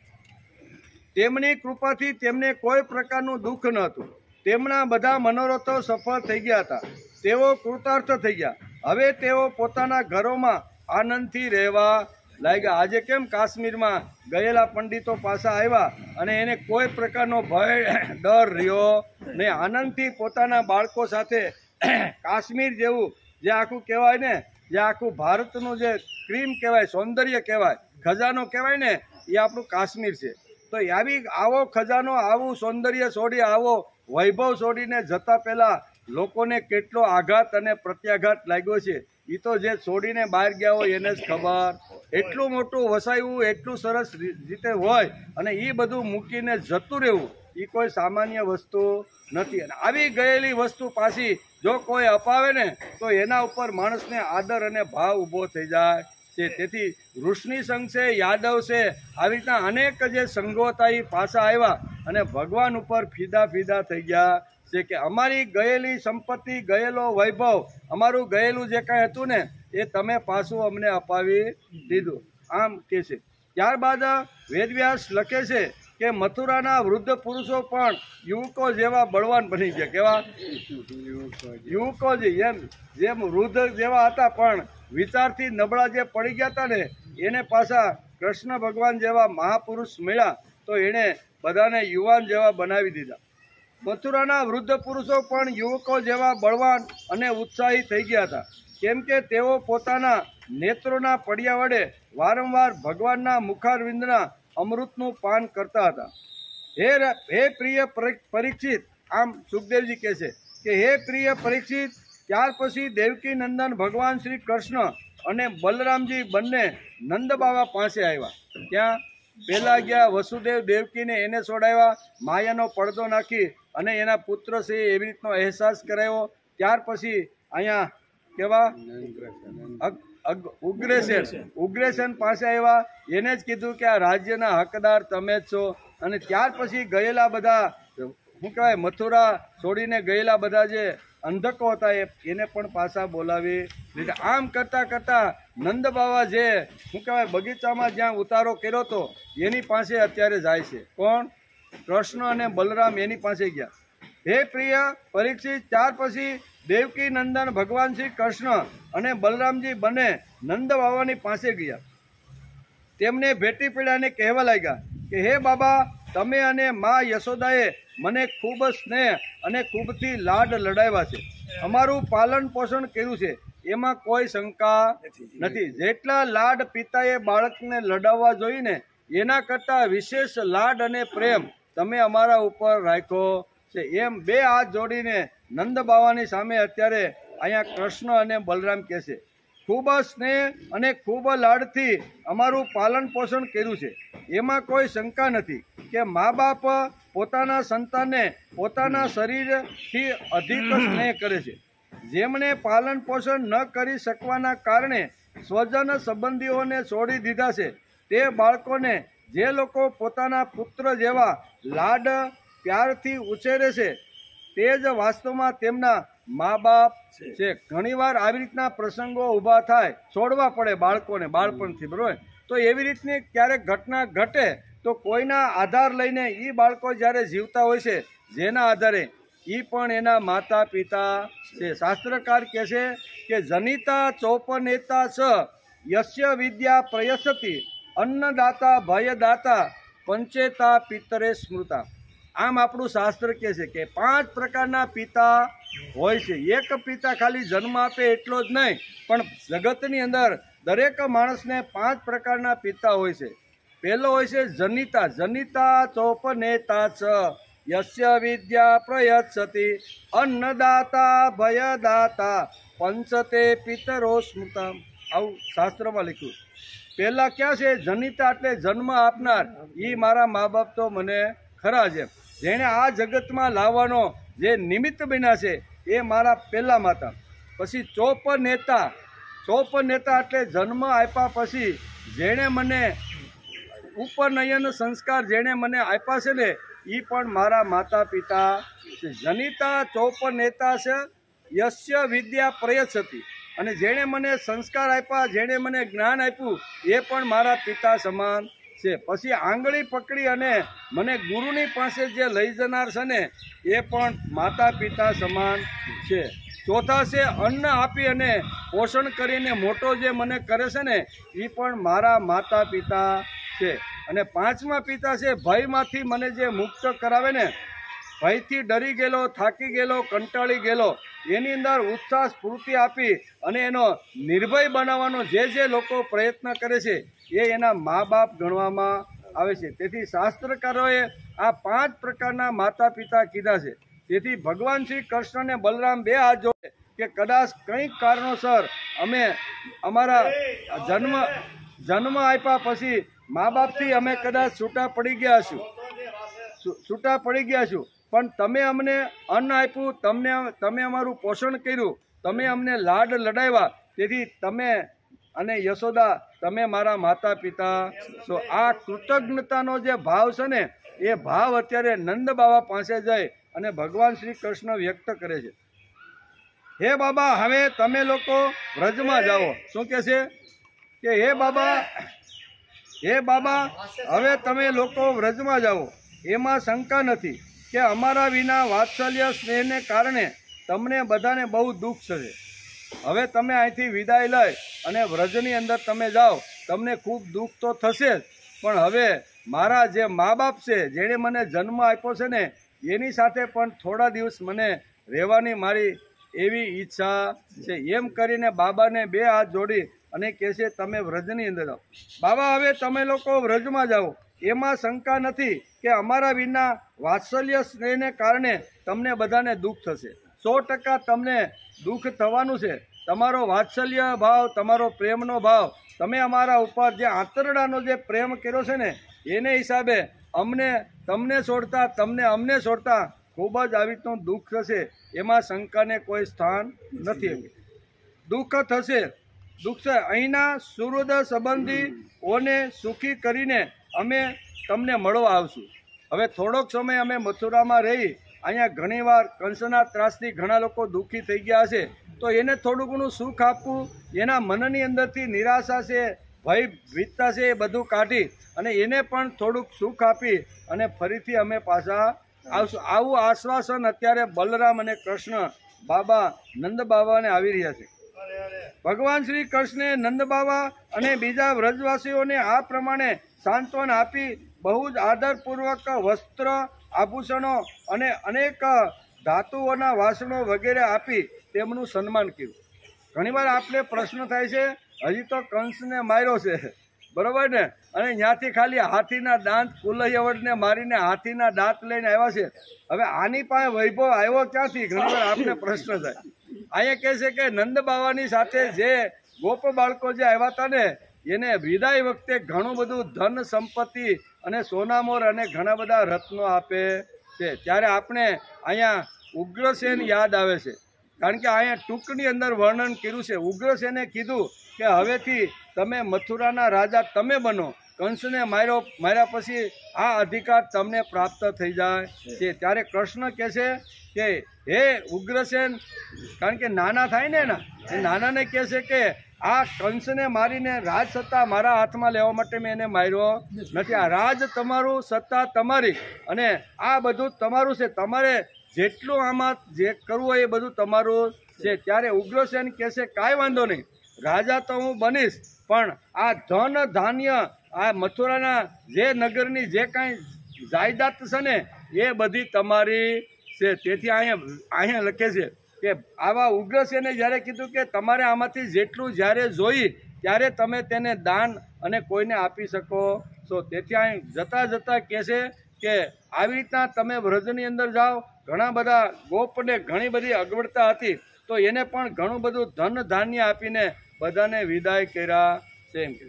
તેમની કૃપાથી તેમને કોઈ પ્રકારનું દુઃખ ન હતું। તેમના બધા મનોરથો સફળ થઈ ગયા હતા। તેઓ કૃતાર્થ થઈ ગયા। હવે તેઓ પોતાના ઘરોમાં આનંદથી રહેવા લાગ્યા। આજે કેમ કાશ્મીરમાં ગયેલા પંડિતો પાછા આવ્યા અને એને કોઈ પ્રકારનો ભય, ડર રહ્યો નહીં। આનંદથી પોતાના બાળકો સાથે કાશ્મીર જેવું જે આખું કહેવાય ને, જે આખું ભારતનું જે ક્રીમ કહેવાય, સૌંદર્ય કહેવાય, ખજાનો કહેવાય ને, એ આપણું કાશ્મીર છે। તો આવો ખજાનો, આવું સૌંદર્ય છોડી, આવો વૈભવ છોડીને જતા પહેલાં લોકોને કેટલો આઘાત અને પ્રત્યાઘાત લાગ્યો છે એ તો જે છોડીને બહાર ગયા હોય એને જ ખબર। એટલું મોટું વસાયું, એટલું સરસ રીતે હોય અને એ બધું મૂકીને જતું રહેવું એ કોઈ સામાન્ય વસ્તુ નથી। અને આવી ગયેલી વસ્તુ પાછી જો કોઈ અપાવે ને તો એના ઉપર માણસને આદર અને ભાવ ઊભો થઈ જાય છે। તેથી વૃષ્ણિ સંઘ છે, યાદવ છે, આવી રીતના અનેક જે સંઘો હતા એ પાછા આવ્યા અને ભગવાન ઉપર ફીદા થઈ ગયા છે કે અમારી ગયેલી સંપત્તિ, ગયેલો વૈભવ, અમારું ગયેલું જે કાંઈ હતું ને એ તમે પાછું અમને અપાવી દીધું, આમ કે છે। ત્યારબાદ વેદવ્યાસ લખે છે કે મથુરાના વૃદ્ધ પુરુષો પણ યુવકો જેવા બળવાન બની ગયા। કેવા યુવકો જેમ વૃદ્ધ જેવા હતા પણ વિચારથી નબળા જે પડી ગયા હતા ને એને પાછા કૃષ્ણ ભગવાન જેવા મહાપુરુષ મળ્યા તો એણે બધાને યુવાન જેવા બનાવી દીધા। મથુરાના વૃદ્ધ પુરુષો પણ યુવકો જેવા બળવાન અને ઉત્સાહી થઈ ગયા હતા, કેમ કે તેઓ પોતાના નેત્રોના પડિયા વડે વારંવાર ભગવાનના મુખારવિંદના અમૃતનું પાન કરતા હતા। હે પ્રિય પરીક્ષિત, આમ સુખદેવજી કહે છે કે હે પ્રિય પરીક્ષિત, ત્યાર પછી દેવકી નંદન ભગવાન શ્રી કૃષ્ણ અને બલરામજી બંને નંદ બાવા પાસે આવ્યા। ત્યાં પહેલા ગયા વસુદેવ દેવકીને એને છોડાવ્યા, માયાનો પડદો નાખી અને એના પુત્ર છે એવી રીતનો અહેસાસ કરાવ્યો। ત્યાર પછી અહીંયા કેવા ઉગ્રસેન પાસે આવ્યા, એને જ કીધું કે આ રાજ્યના હકદાર તમે જ છો। અને ત્યાર પછી ગયેલા બધા શું કહેવાય, મથુરા છોડીને ગયેલા બધા જે અંધકો હતા એને પણ પાછા બોલાવી લીધા। આમ કરતાં કરતાં નંદ બાવા જે શું કહેવાય બગીચામાં જ્યાં ઉતારો કર્યો હતો એની પાસે અત્યારે જાય છે। કોણ? કૃષ્ણ અને બલરામ એની પાસે ગયા। હે પ્રિય પરીક્ષિત, ત્યાર પછી દેવકી નંદન ભગવાન શ્રી કૃષ્ણ અને બલરામજી બંને નંદ બાવાની પાસે ગયા। તેમને ભેટી પડ્યાને કહેવા લાગ્યા કે હે બાબા, તમે અને મા યશોદાએ મને ખૂબ સ્નેહ અને ખૂબથી લાડ લડાવ્યા છે, અમારું પાલન પોષણ કર્યું છે, એમાં કોઈ શંકા નથી. જેટલા લાડ પિતાએ બાળકને લડાવવા જોઈને એના કરતાં વિશેષ લાડ અને પ્રેમ તમે અમારા ઉપર રાખ્યો છે. એમ બે હાથ જોડીને નંદ બાવાની સામે અત્યારે અહીંયા કૃષ્ણ અને બલરામ કહે છે. ખૂબ સ્નેહ અને ખૂબ લાડથી અમારું પાલન પોષણ કર્યું છે. એમાં કોઈ શંકા નથી કે મા બાપ પોતાના સંતાનને પોતાના શરીરથી અધિક સ્નેહ કરે છે. જેમણે પાલન પોષણ ન કરી શકવાના કારણે સ્વજન સંબંધીઓને છોડી દીધા છે તે બાળકોને જે લોકો પોતાના પુત્ર જેવા લાડ પ્યારથી ઉછેરે છે તે જ વાસ્તવમાં તેમના મા બાપ છે. ઘણીવાર આવી રીતના પ્રસંગો ઊભા થાય, છોડવા પડે બાળકોને બાળપણથી, બરોબર. તો એવી રીતની ક્યારેક ઘટના ઘટે તો કોઈના આધાર લઈને એ બાળકો જ્યારે જીવતા હોય છે જેના આધારે એ પણ એના માતા પિતા છે. શાસ્ત્રકાર કહે છે કે જનિતા ચોપનેતા સ યસ્ય વિદ્યા પ્રયસતી અન્નદાતા ભયદાતા પંચેતા પિતરે સ્મૃતા. આમ આપણું શાસ્ત્ર કહે છે કે 5 પ્રકારના પિતા હોય છે. એક પિતા ખાલી જન્મ આપે એટલો જ નહીં, પણ જગતની અંદર દરેક માણસને 5 પ્રકારના પિતા હોય છે. પહેલો હોય છે જનિતા. જનિતા ચોપનેતા ચ યસ્ય વિદ્યા પ્રયચ્છતિ અન્નદાતા ભયદાતા પંચતે પિતરો સ્મૃતા. આવું શાસ્ત્રમાં લખ્યું. પહેલા ક્યાં છે? જનિતા એટલે જન્મ આપનાર. એ મારા મા બાપ તો મને ખરા છે. જેણે આ જગતમાં લાવવાનો જે નિમિત્ત બન્યા છે એ મારા પહેલા માતા. પછી ચોપનેતા. ચોપનેતા એટલે જન્મ આપ્યા પછી જેણે મને ઉપનયન સંસ્કાર જેણે મને આપ્યા છે ને એ પણ મારા માતા પિતા છે. જનિતા ચોપનેતા છે યસ્ય વિદ્યા પ્રયચ્છતિ. અને જેણે મને સંસ્કાર આપ્યા, જેણે મને જ્ઞાન આપ્યું એ પણ મારા પિતા સમાન છે. પછી આંગળી પકડી અને મને ગુરુની પાસે જે લઈ જનાર છે ને એ પણ માતા પિતા સમાન છે. ચોથા છે અન્ન આપી અને પોષણ કરીને મોટો જે મને કરે છે ને એ પણ મારા માતા પિતા છે. અને 5મા પિતા છે ભયમાંથી મને જે મુક્ત કરાવે ને, ભયથી ડરી ગયેલો, થાકી ગયેલો, કંટાળી ગયેલો, એની અંદર ઉત્સાહ સ્ફૂર્તિ આપી અને એનો નિર્ભય બનાવવાનો જે લોકો પ્રયત્ન કરે છે એ એના મા બાપ ગણવામાં આવે છે. તેથી શાસ્ત્રકારોએ આ 5 પ્રકારના માતા પિતા કીધા છે. તેથી ભગવાન શ્રી કૃષ્ણ અને બલરામ બે હાથ જોડે કે કદાચ કંઈક કારણોસર અમે અમારા જન્મ આપ્યા પછી મા બાપથી અમે કદાચ છૂટા પડી ગયા છું, પણ તમે અમને અન્ન આપ્યું, તમે અમારું પોષણ કર્યું, તમે અમને લાડ લડાવ્યા, તેથી તમે અને યશોદા તમે મારા માતા પિતા છો. આ કૃતજ્ઞતાનો જે ભાવ છે ને એ ભાવ અત્યારે નંદ બાબા પાસે જઈ અને ભગવાન શ્રી કૃષ્ણ વ્યક્ત કરે છે. હે બાબા, હવે તમે લોકો વ્રજમાં જાઓ. શું કહે છે કે હે બાબા હવે તમે લોકો વ્રજમાં જાઓ. એમાં શંકા નથી કે અમારા વિના વાત્સલ્ય સ્નેહને કારણે તમને બધાને બહુ દુઃખ થશે. હવે તમે અહીંથી વિદાય લઈ અને વ્રજની અંદર તમે જાઓ, તમને ખૂબ દુઃખ તો થશે જ, પણ હવે મારા જે મા બાપ છે જેણે મને જન્મ આપ્યો છે ને એની સાથે પણ થોડા દિવસ મને રહેવાની મારી એવી ઈચ્છા છે. એમ કરીને બાબાને બે હાથ જોડી અને કહે છે તમે વ્રજની અંદર જાઓ. બાબા, હવે તમે લોકો વ્રજમાં જાઓ. એમાં શંકા નથી કે અમારા વિના વાત્સલ્ય સ્નેહને કારણે તમને બધાને દુઃખ થશે. 100% તમને દુઃખ થવાનું છે. તમારો વાત્સલ્ય ભાવ, તમારો પ્રેમનો ભાવ, તમે અમારા ઉપર જે આંતરડાનો જે પ્રેમ કર્યો છે ને એને હિસાબે તમને છોડતા, તમને અમને છોડતા ખૂબ જ આવી રીતનું દુઃખ થશે. એમાં શંકાને કોઈ સ્થાન નથી. દુઃખ થશે, દુઃખ છે. અહીંના સુહૃદ સંબંધીઓને સુખી કરીને અમે તમને મળવા આવશું. હવે થોડોક સમય અમે મથુરામાં રહી, અહીંયા ઘણીવાર કંસના ત્રાસથી ઘણા લોકો દુઃખી થઈ ગયા છે, તો એને થોડું ઘણું સુખ આપવું, એના મનની અંદરથી નિરાશા છે, ભય ભીતતા છે, એ બધું કાઢી અને એને પણ થોડુંક સુખ આપી અને ફરીથી અમે પાછા આવશું. આવું આશ્વાસન અત્યારે બલરામ અને કૃષ્ણ બાબા નંદ બાબાને આવી રહ્યા છે. ભગવાન શ્રી કૃષ્ણે નંદ બાબા અને બીજા વ્રજવાસીઓને આ પ્રમાણે સાંત્વન આપી બહુ જ આદરપૂર્વક વસ્ત્ર, આભૂષણો અને અનેક ધાતુઓના વાસણો વગેરે આપી તેમનું સન્માન કર્યું. ઘણીવાર આપણે પ્રશ્ન થાય છે, હજી તો કંસને માર્યો છે, બરોબર ને, અને ત્યાંથી ખાલી હાથીના દાંત કુલયવડને મારીને હાથીના દાંત લઈને આવ્યા છે. હવે આની પાસે વૈભવ આવ્યો ક્યાંથી? ઘણીવાર આપણે પ્રશ્ન થાય. અહીંયા કહે છે કે નંદ બાવાની સાથે જે ગોપ બાળકો જે આવ્યા હતા ને, એને વિદાય વખતે ઘણું બધું ધન સંપત્તિ અને સોનામોર અને ઘણા બધા રત્નો આપે છે. ત્યારે આપણે અહીંયા ઉગ્રસેન યાદ આવે છે, કારણ કે અહીંયા ટૂંકની અંદર વર્ણન કર્યું છે. ઉગ્રસેને કીધું કે હવેથી તમે મથુરાના રાજા તમે બનો, કંસને માર્યા પછી આ અધિકાર તમને પ્રાપ્ત થઈ જાય છે. ત્યારે કૃષ્ણ કહે છે કે હે ઉગ્રસેન, કારણ કે નાના થાય ને એના, એ નાનાને કહે છે કે આ કંસને મારીને રાજ સત્તા મારા હાથમાં લેવા માટે મેં એને માર્યો નથી. આ રાજ તમારું, સત્તા તમારી, અને આ બધું તમારું છે. તમારે જેટલું આમાં જે કરવું હોય એ બધું તમારું છે. ત્યારે ઉગ્રસેન કહે છે કાંઈ વાંધો નહીં, રાજા તો હું બનીશ, પણ આ ધન ધાન્ય આ મથુરાના જે નગરની જે કાંઈ જાયદાદ છે ને એ બધી તમારી છે. તેથી અહીંયા લખે છે કે આવા ઉગ્રસેને જ્યારે કીધું કે તમારે આમાંથી જેટલું જ્યારે જોઈ ત્યારે તમે તેને દાન અને કોઈને આપી શકો છો. તેથી અહીં જતાં કહે છે કે આવી રીતના તમે વ્રજની અંદર જાઓ. ઘણા બધા ગોપને ઘણી બધી અગવડતા હતી, તો એને પણ ઘણું બધું ધન ધાન્ય આપીને બધાને વિદાય કર્યા છે. એમ કે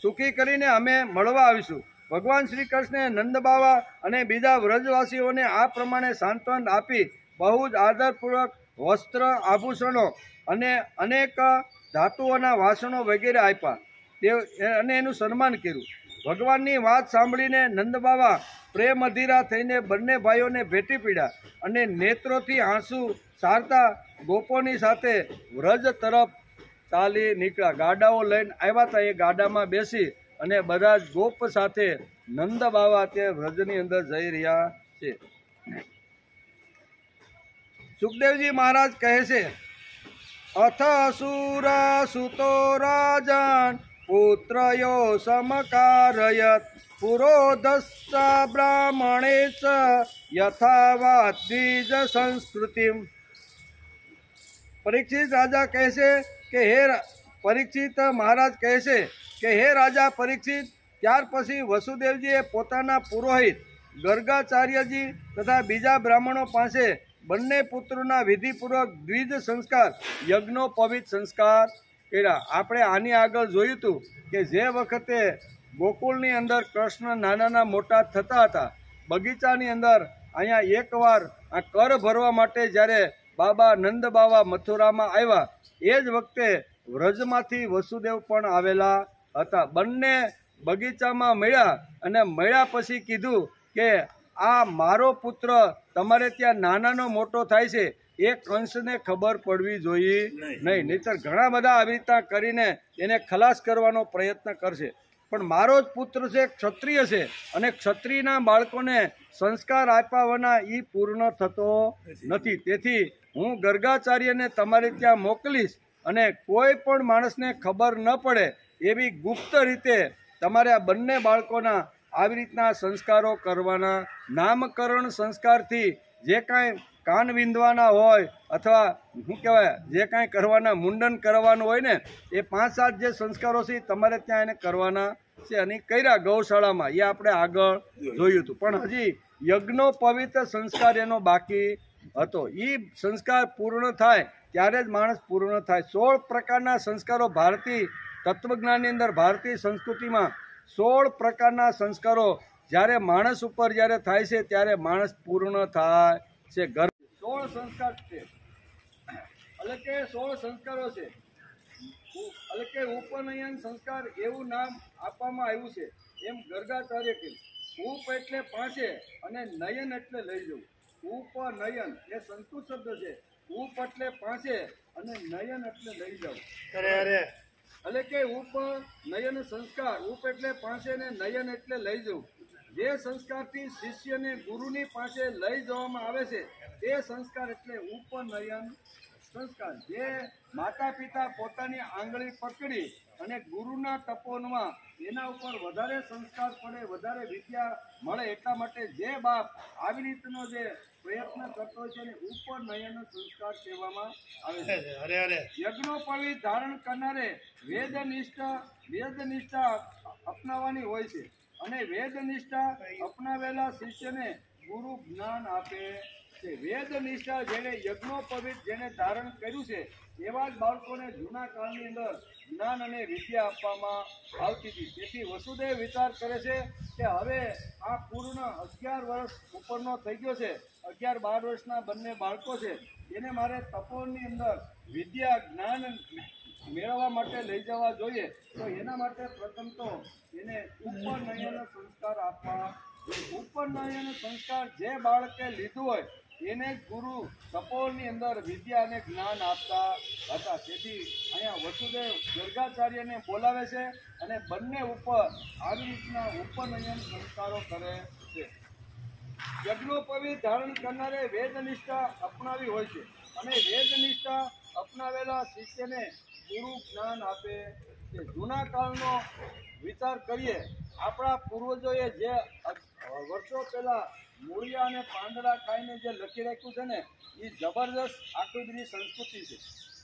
સુખી કરીને અમે મળવા આવીશું. ભગવાન શ્રી કૃષ્ણે નંદબાવા અને બીજા વ્રજવાસીઓને આ પ્રમાણે સાંત્વન આપી બહુ જ આદરપૂર્વક વસ્ત્ર, આભૂષણો અને અનેક ધાતુઓના વાસણો વગેરે આપ્યા અને એનું સન્માન કર્યું. ભગવાનની વાત સાંભળીને નંદબાવા પ્રેમ અધીરા થઈને બંને ભાઈઓને ભેટી પીડ્યા અને નેત્રોથી આંસુ સારતા ગોપોની સાથે વ્રજ તરફ ચાલી નીકળ્યા. ગાડાઓ લઈને આવ્યા હતા, એ ગાડામાં બેસી અને બધા જ ગોપ સાથે નંદ બાવા તે વ્રજની અંદર જઈ રહ્યા છે. સુખદેવજી મહારાજ કહે છે, અથ અસુર સુતો રાજન પુત્રયો સમકારયત પુરોધસ્સ બ્રાહ્મણેશ યથાવત દ્વિજ સંસ્કૃતિ. પરીક્ષિત રાજા કહે છે કે હે પરીક્ષિત મહારાજ કહે છે કે હે રાજા પરીક્ષિત, ત્યાર પછી વસુદેવજીએ પોતાના પુરોહિત ગર્ગાચાર્યજી તથા બીજા બ્રાહ્મણો પાસે બંને પુત્રોના વિધિપૂર્વક દ્વિજ સંસ્કાર, યજ્ઞોપવિત સંસ્કાર કર્યા. આપણે આની આગળ જોયું હતું કે જે વખતે ગોકુળની અંદર કૃષ્ણ નાના મોટા થતા હતા, બગીચાની અંદર અહીંયા એકવાર આ કર ભરવા માટે જ્યારે બાબા નંદ બાવા મથુરામાં આવ્યા, એ જ વખતે વ્રજમાંથી વસુદેવ પણ આવેલા હતા. બંને બગીચામાં મળ્યા અને મળ્યા પછી કીધું કે આ મારો પુત્ર તમારે ત્યાં નાનાનો મોટો થાય છે, એ કંસને ખબર પડવી જોઈએ નહીં, નહીંતર ઘણા બધા આવી રીતના કરીને એને ખલાસ કરવાનો પ્રયત્ન કરશે. પણ મારો જ પુત્ર છે, ક્ષત્રિય છે, અને ક્ષત્રિયના બાળકોને સંસ્કાર આપ્યા વિના એ પૂર્ણ થતો નથી. તેથી હું ગર્ગાચાર્યને તમારે ત્યાં મોકલીશ અને કોઈ પણ માણસને ખબર ન પડે એવી ગુપ્ત રીતે તમારે આ બંને બાળકોના આવી રીતના સંસ્કારો કરવાના. નામકરણ સંસ્કારથી જે કાંઈ કાન વિંધવાના હોય અથવા શું કહેવાય જે કાંઈ કરવાના, મુંડન કરવાનું હોય ને, એ 5-7 જે સંસ્કારો છે તમારે ત્યાં એને કરવાના છે. અને કર્યા ગૌશાળામાં, એ આપણે આગળ જોયું હતું. પણ હજી યજ્ઞોપવિત સંસ્કાર એનો બાકી હતો. એ સંસ્કાર પૂર્ણ થાય ત્યારે જ માણસ પૂર્ણ થાય. 16 પ્રકારના સંસ્કારો ભારતીય તત્વજ્ઞાનની અંદર, ભારતીય સંસ્કૃતિમાં 16 પ્રકારના સંસ્કારો જ્યારે માણસ ઉપર જ્યારે થાય છે ત્યારે માણસ પૂર્ણ થાય છે. 16 સંસ્કાર છે, એટલે કે 16 સંસ્કારો છે. એટલે કે ઉપનયન સંસ્કાર એવું નામ આપવામાં આવ્યું છે. એમ ગર્ગાચાર્ય કહ્યું. ઉપ એટલે પાસે અને નયન એટલે લઈ જવું. ઉપનયન એ સંસ્કૃત શબ્દ છે. ઉપ એટલે પાસે અને નયન એટલે લઈ જવું. એટલે કે ઉપનયન સંસ્કાર, ઉપ એટલે પાસે ને નયન એટલે લઈ જવું. જે સંસ્કારથી શિષ્યને ગુરુની પાસે લઈ જવામાં આવે છે તે સંસ્કાર એટલે ઉપનયન સંસ્કાર જે માતા પિતા પોતાની આંગળી પકડી અને ગુરુના તપોનમાં એના ઉપર વધારે સંસ્કાર પડે, વધારે વિદ્યા મળે, એટલા માટે જે બાપ આવી રીતનો જે પ્રયત્ન કરતો હોય છે એને ઉપનયન સંસ્કાર કહેવામાં આવે છે. યજ્ઞોપવિત ધારણ કરનારે વેદનિષ્ઠા અપનાવવાની હોય છે અને વેદનિષ્ઠા અપનાવેલા શિષ્યને ગુરુ જ્ઞાન આપે છે. વેદનિષ્ઠા જેને યજ્ઞોપવિત જેને ધારણ કર્યું છે એવા જ બાળકોને જૂના કાળની અંદર જ્ઞાન અને વિદ્યા આપવામાં આવતી હતી. તેથી વસુદેવ વિચાર કરે છે કે હવે આ પૂર્ણ 11 વર્ષ ઉપરનો થઈ ગયો છે, 11-12 વર્ષના બંને બાળકો છે, એને મારે તપોની અંદર વિદ્યા જ્ઞાન મેળવવા માટે લઈ જવા જોઈએ. તો એના માટે પ્રથમ તો એને ઉપનયન સંસ્કાર આપવા. ઉપનયન સંસ્કાર જે બાળકે લીધું હોય એને ગુરુ તપોની અંદર વિદ્યા અને જ્ઞાન આપતા હતા. તેથી અહીંયા વસુદેવ ગર્ગાચાર્યને બોલાવે છે અને બંને ઉપર આવી રીતના ઉપનયન સંસ્કારો કરે છે. યજ્ઞોપવિત ધારણ કરનારે વેદનિષ્ઠા અપનાવી હોય છે અને વેદનિષ્ઠા અપનાવેલા શિષ્યને ગુરુ જ્ઞાન આપે છે. જૂના કાળનો વિચાર કરીએ, આપણા પૂર્વજોએ જે વર્ષો પહેલા મૂળિયા અને પાંદડા ખાઈને જે લખી રાખ્યું છે ને, એ જબરદસ્ત આખી બધી સંસ્કૃતિ છે.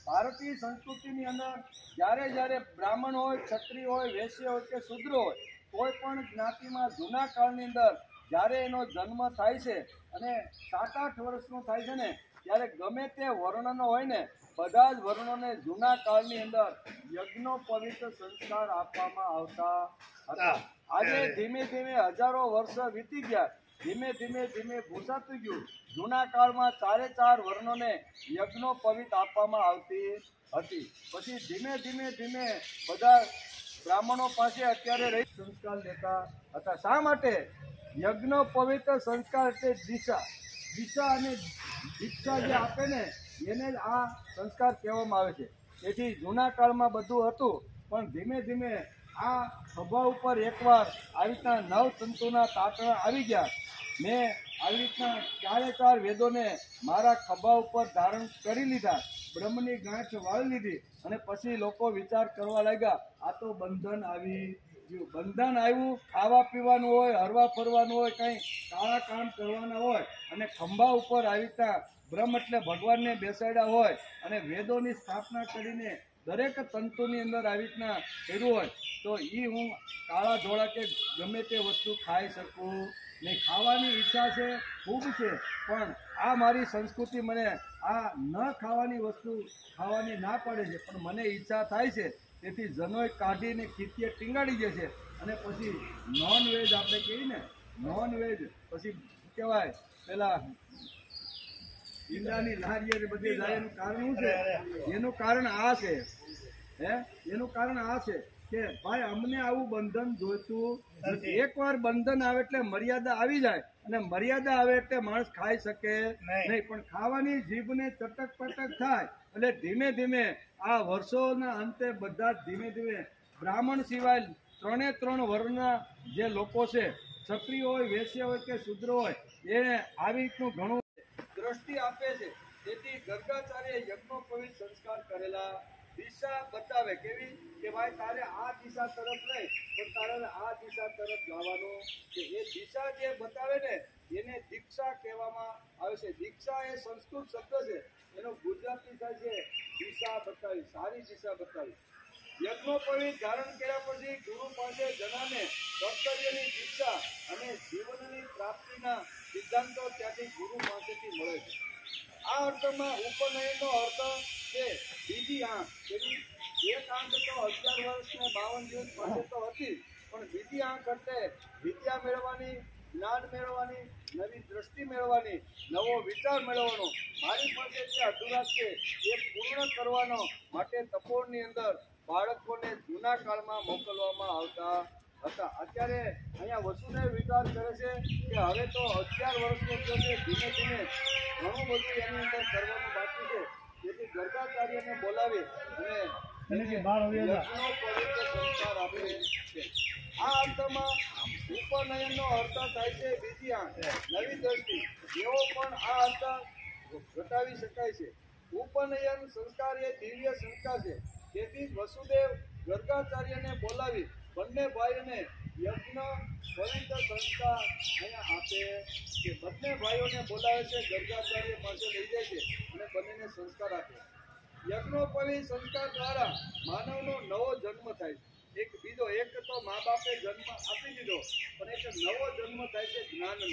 ભારતીય સંસ્કૃતિની અંદર જ્યારે બ્રાહ્મણ હોય, ક્ષત્રિય હોય, વૈશ્ય હોય કે શુદ્ર હોય, કોઈ પણ જ્ઞાતિમાં જૂના કાળની અંદર જ્યારે એનો જન્મ થાય છે અને 7-8 વર્ષનો થાય છે ને, ત્યારે ગમે તે વર્ણનો હોય ને, બધા જ વર્ણોને જૂના કાળની અંદર યજ્ઞોપવિત સંસ્કાર આપવામાં આવતા હતા. આજે ધીમે ધીમે હજારો વર્ષ વીતી ગયા, ધીમે ધીમે ભૂસાતું ગયું. જૂના કાળમાં 4 વર્ણોને યજ્ઞોપવિત આપવામાં આવતી હતી. પછી ધીમે બધા બ્રાહ્મણો પાસે અત્યારે રહી સંસ્કાર લેતા હતા. શા માટે? યજ્ઞોપવિત સંસ્કાર એટલે દિશા અને દીક્ષા જે આપે ને એને જ આ સંસ્કાર કહેવામાં આવે છે. તેથી જૂના કાળમાં બધું હતું, પણ ધીમે આ ખભા ઉપર એકવાર આવી રીતના 9 તંતુના તાતણા આવી ગયા. મેં આવી રીતના 4 વેદોને મારા ખભા ઉપર ધારણ કરી લીધા, બ્રહ્મની ગાંઠ વાળી લીધી અને પછી લોકો વિચાર કરવા લાગ્યા, આ તો બંધન આવી ગયું. બંધન આવ્યું, ખાવા પીવાનું હોય, હરવા ફરવાનું હોય, કંઈ કાળા કામ કરવાના હોય અને ખંભા ઉપર આવી રીતના બ્રહ્મ એટલે ભગવાનને બેસાડ્યા હોય અને વેદોની સ્થાપના કરીને દરેક તંતુની અંદર આવી રીતના કર્યું હોય, તો એ હું કાળા ધોળા કે ગમે તે વસ્તુ ખાઈ શકું નહીં. ખાવાની ઈચ્છા છે, ખૂબ છે, પણ આ મારી સંસ્કૃતિ મને આ ન ખાવાની વસ્તુ ખાવાની ના પાડે છે, પણ મને ઈચ્છા થાય છે. તેથી જનોય કાઢીને ખીતીએ ટીંગાડી દે છે અને પછી નોનવેજ આપણે કહીએ ને, નોનવેજ પછી કહેવાય પેલા ઈંડાની લારીએ બધે જાય. એનું કારણ શું છે? એનું કારણ આ છે, એનું કારણ આ છે કે ભાઈ અમને આવું બંધન જોઈતું નથી. એકવાર બંધન આવે એટલે મર્યાદા આવી જાય, અને મર્યાદા આવે એટલે માણસ ખાઈ શકે નહીં. પણ ખાવાની જીભને ચટક પટક થાય એટલે ધીમે આ વર્ષોના અંતે બધા ધીમે બ્રાહ્મણ સિવાય 3 વર્ણના જે લોકો છે, ક્ષત્રિય હોય, વૈશ્ય હોય કે શુદ્ર હોય, એ આવી રીતનું ઘણું દ્રષ્ટિ આપે છે. તેથી ગર્ગાચાર્ય યજ્ઞોપવિત સંસ્કાર કરેલા. દિશા બતાવે, કેવી કે ભાઈ તારે આ દિશા તરફ નહીં, પણ તારે આ દિશા તરફ જવાનું છે. એ દિશા જે બતાવે ને એને દીક્ષા કહેવામાં આવે છે. દીક્ષા એ સંસ્કૃત શબ્દ છે, એનો ગુજરાતી થાય છે દિશા બતાવી, સારી દિશા બતાવી. યજ્ઞોપવિત ધારણ કર્યા પછી ગુરુ પાસે જણાને કર્તવ્યની દીક્ષા અને જીવનની પ્રાપ્તિના સિદ્ધાંતો ત્યાંથી ગુરુ પાસેથી મળે છે. આ અર્થમાં ઉપનયનનો અર્થ છે બીજી આંખ. એક આંખ તો 11 વર્ષ ને 52 દિવસ પાસે તો હતી, પણ બીજી આંખ એટલે વિદ્યા મેળવવાની, જ્ઞાન મેળવવાની, નવી દ્રષ્ટિ મેળવવાની, નવો વિચાર મેળવવાનો. મારી પાસે જે અધૂરા છે એ પૂર્ણ કરવાનો માટે તપોની અંદર બાળકોને જૂના કાળમાં મોકલવામાં આવતા હતા. અત્યારે અહીંયા વસુદેવ વિચાર કરે છે કે હવે તો 11 વર્ષનો થયો છે, ધીમે ઘણું બધું એની અંદર કરવાનું બાકી છે. તેથી ગર્ગાચાર્યને બોલાવી અને સંસ્કાર આપે છે. આ અર્થમાં ઉપનયનનો અર્થ થાય છે બીજી આંખ, નવી દ્રષ્ટિ. એવો પણ આ અર્થ ઘટાવી શકાય છે. ઉપનયન સંસ્કાર એ દિવ્ય સંસ્કાર છે. તેથી જ વસુદેવ ગર્ગાચાર્યને બોલાવી બંને ભાઈઓને યજ્ઞ પવિત્ર સંસ્કાર અહીંયા આપે છે. બંને ભાઈઓને બોલાવે છે, ગર્ગાચાર્ય પાસે લઈ જાય છે અને બંનેને સંસ્કાર આપે. યજ્ઞોપવિત સંસ્કાર દ્વારા માનવનો નવો જન્મ થાય છે. એક તો મા બાપે જન્મ આપી દીધો, પણ એક નવો જન્મ થાય છે જ્ઞાનનો,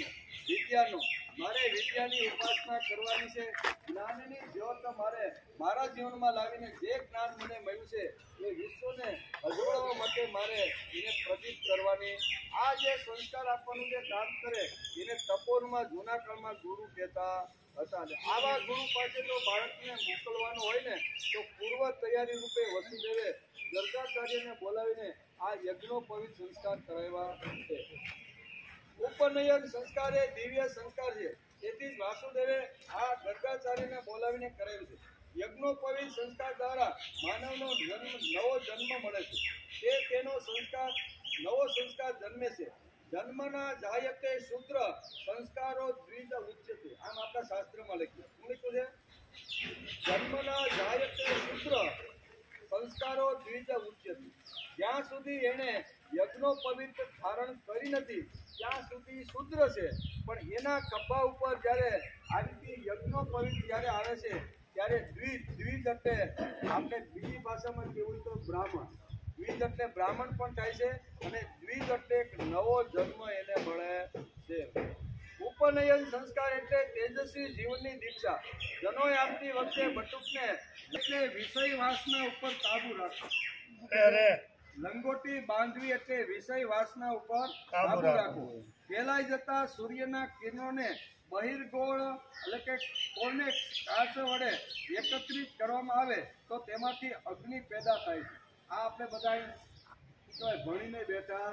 વિદ્યાનો. મારે વિદ્યાની ઉપાસના કરવાની છે. જ્ઞાનની જ્યોત મારે મારા જીવનમાં લાવીને જે જ્ઞાન મને મળ્યું છે એ વિશ્વને અજોડવા માટે મારે એને પ્રદીપ કરવાની. આ જે સંસ્કાર આપવાનું જે કામ કરે એને તપોરમાં જૂના કાળમાં ગુરુ કહેતા હતા. આવા ગુરુ પાસે જો બાળકને મોકલવાનું હોય ને તો પૂર્વ તૈયારી રૂપે વસુદેવે ગર્ગાચાર્યને બોલાવીને આ યજ્ઞોપવિત સંસ્કાર કરાવ્યા છે. ઉપનયન સંસ્કાર એ દિવ્ય સંસ્કાર છે. તેથી જ વાસુદેવે આ ગર્ગાચાર્યને બોલાવીને કરેલું છે. યજ્ઞોપવિત સંસ્કાર દ્વારા માનવનો નવો જન્મ મળે છે. તે તેનો નવો સંસ્કાર જન્મે છે. જન્મના જાયતે શૂદ્ર સંસ્કારો દ્વિજ ઉચ્યતે. આમ આપણા શાસ્ત્રમાં લખ્યું. શું લખ્યું છે? જન્મના જાયતે શૂદ્ર સંસ્કારો દ્વિજ ઉચ્યતે. જ્યાં સુધી એને યજ્ઞોપવિત ધારણ કરી નથી ત્યાં સુધી શૂદ્ર છે, પણ એના ખભા ઉપર જ્યારે આવી યજ્ઞોપવિત જ્યારે આવે છે ત્યારે દ્વિજ એટલે આપણે બીજી ભાષામાં કહેવું તો બ્રાહ્મણ. દ્વિજ એટલે બ્રાહ્મણ પણ થાય છે અને દ્વિજ એટલે એક નવો જન્મ એને મળે છે. ઉપનયન સંસ્કાર એટલે તેજસ્વી જીવનની દીક્ષા. જનોય આપતી વખતે બટુકને એટલે વિષય વાસના ઉપર કાબુ રાખો. લંગોટી બાંધવી એટલે વિષય વાસના ઉપર કાબુ રાખવો. ફેલાઈ જતા સૂર્યના કિરણોને બહિર્ગોળ એટલે કે કોને કાચ વડે એકત્રિત કરવામાં આવે તો તેમાંથી અગ્નિ પેદા થાય છે. આ આપણે બધા ભણીને બેઠા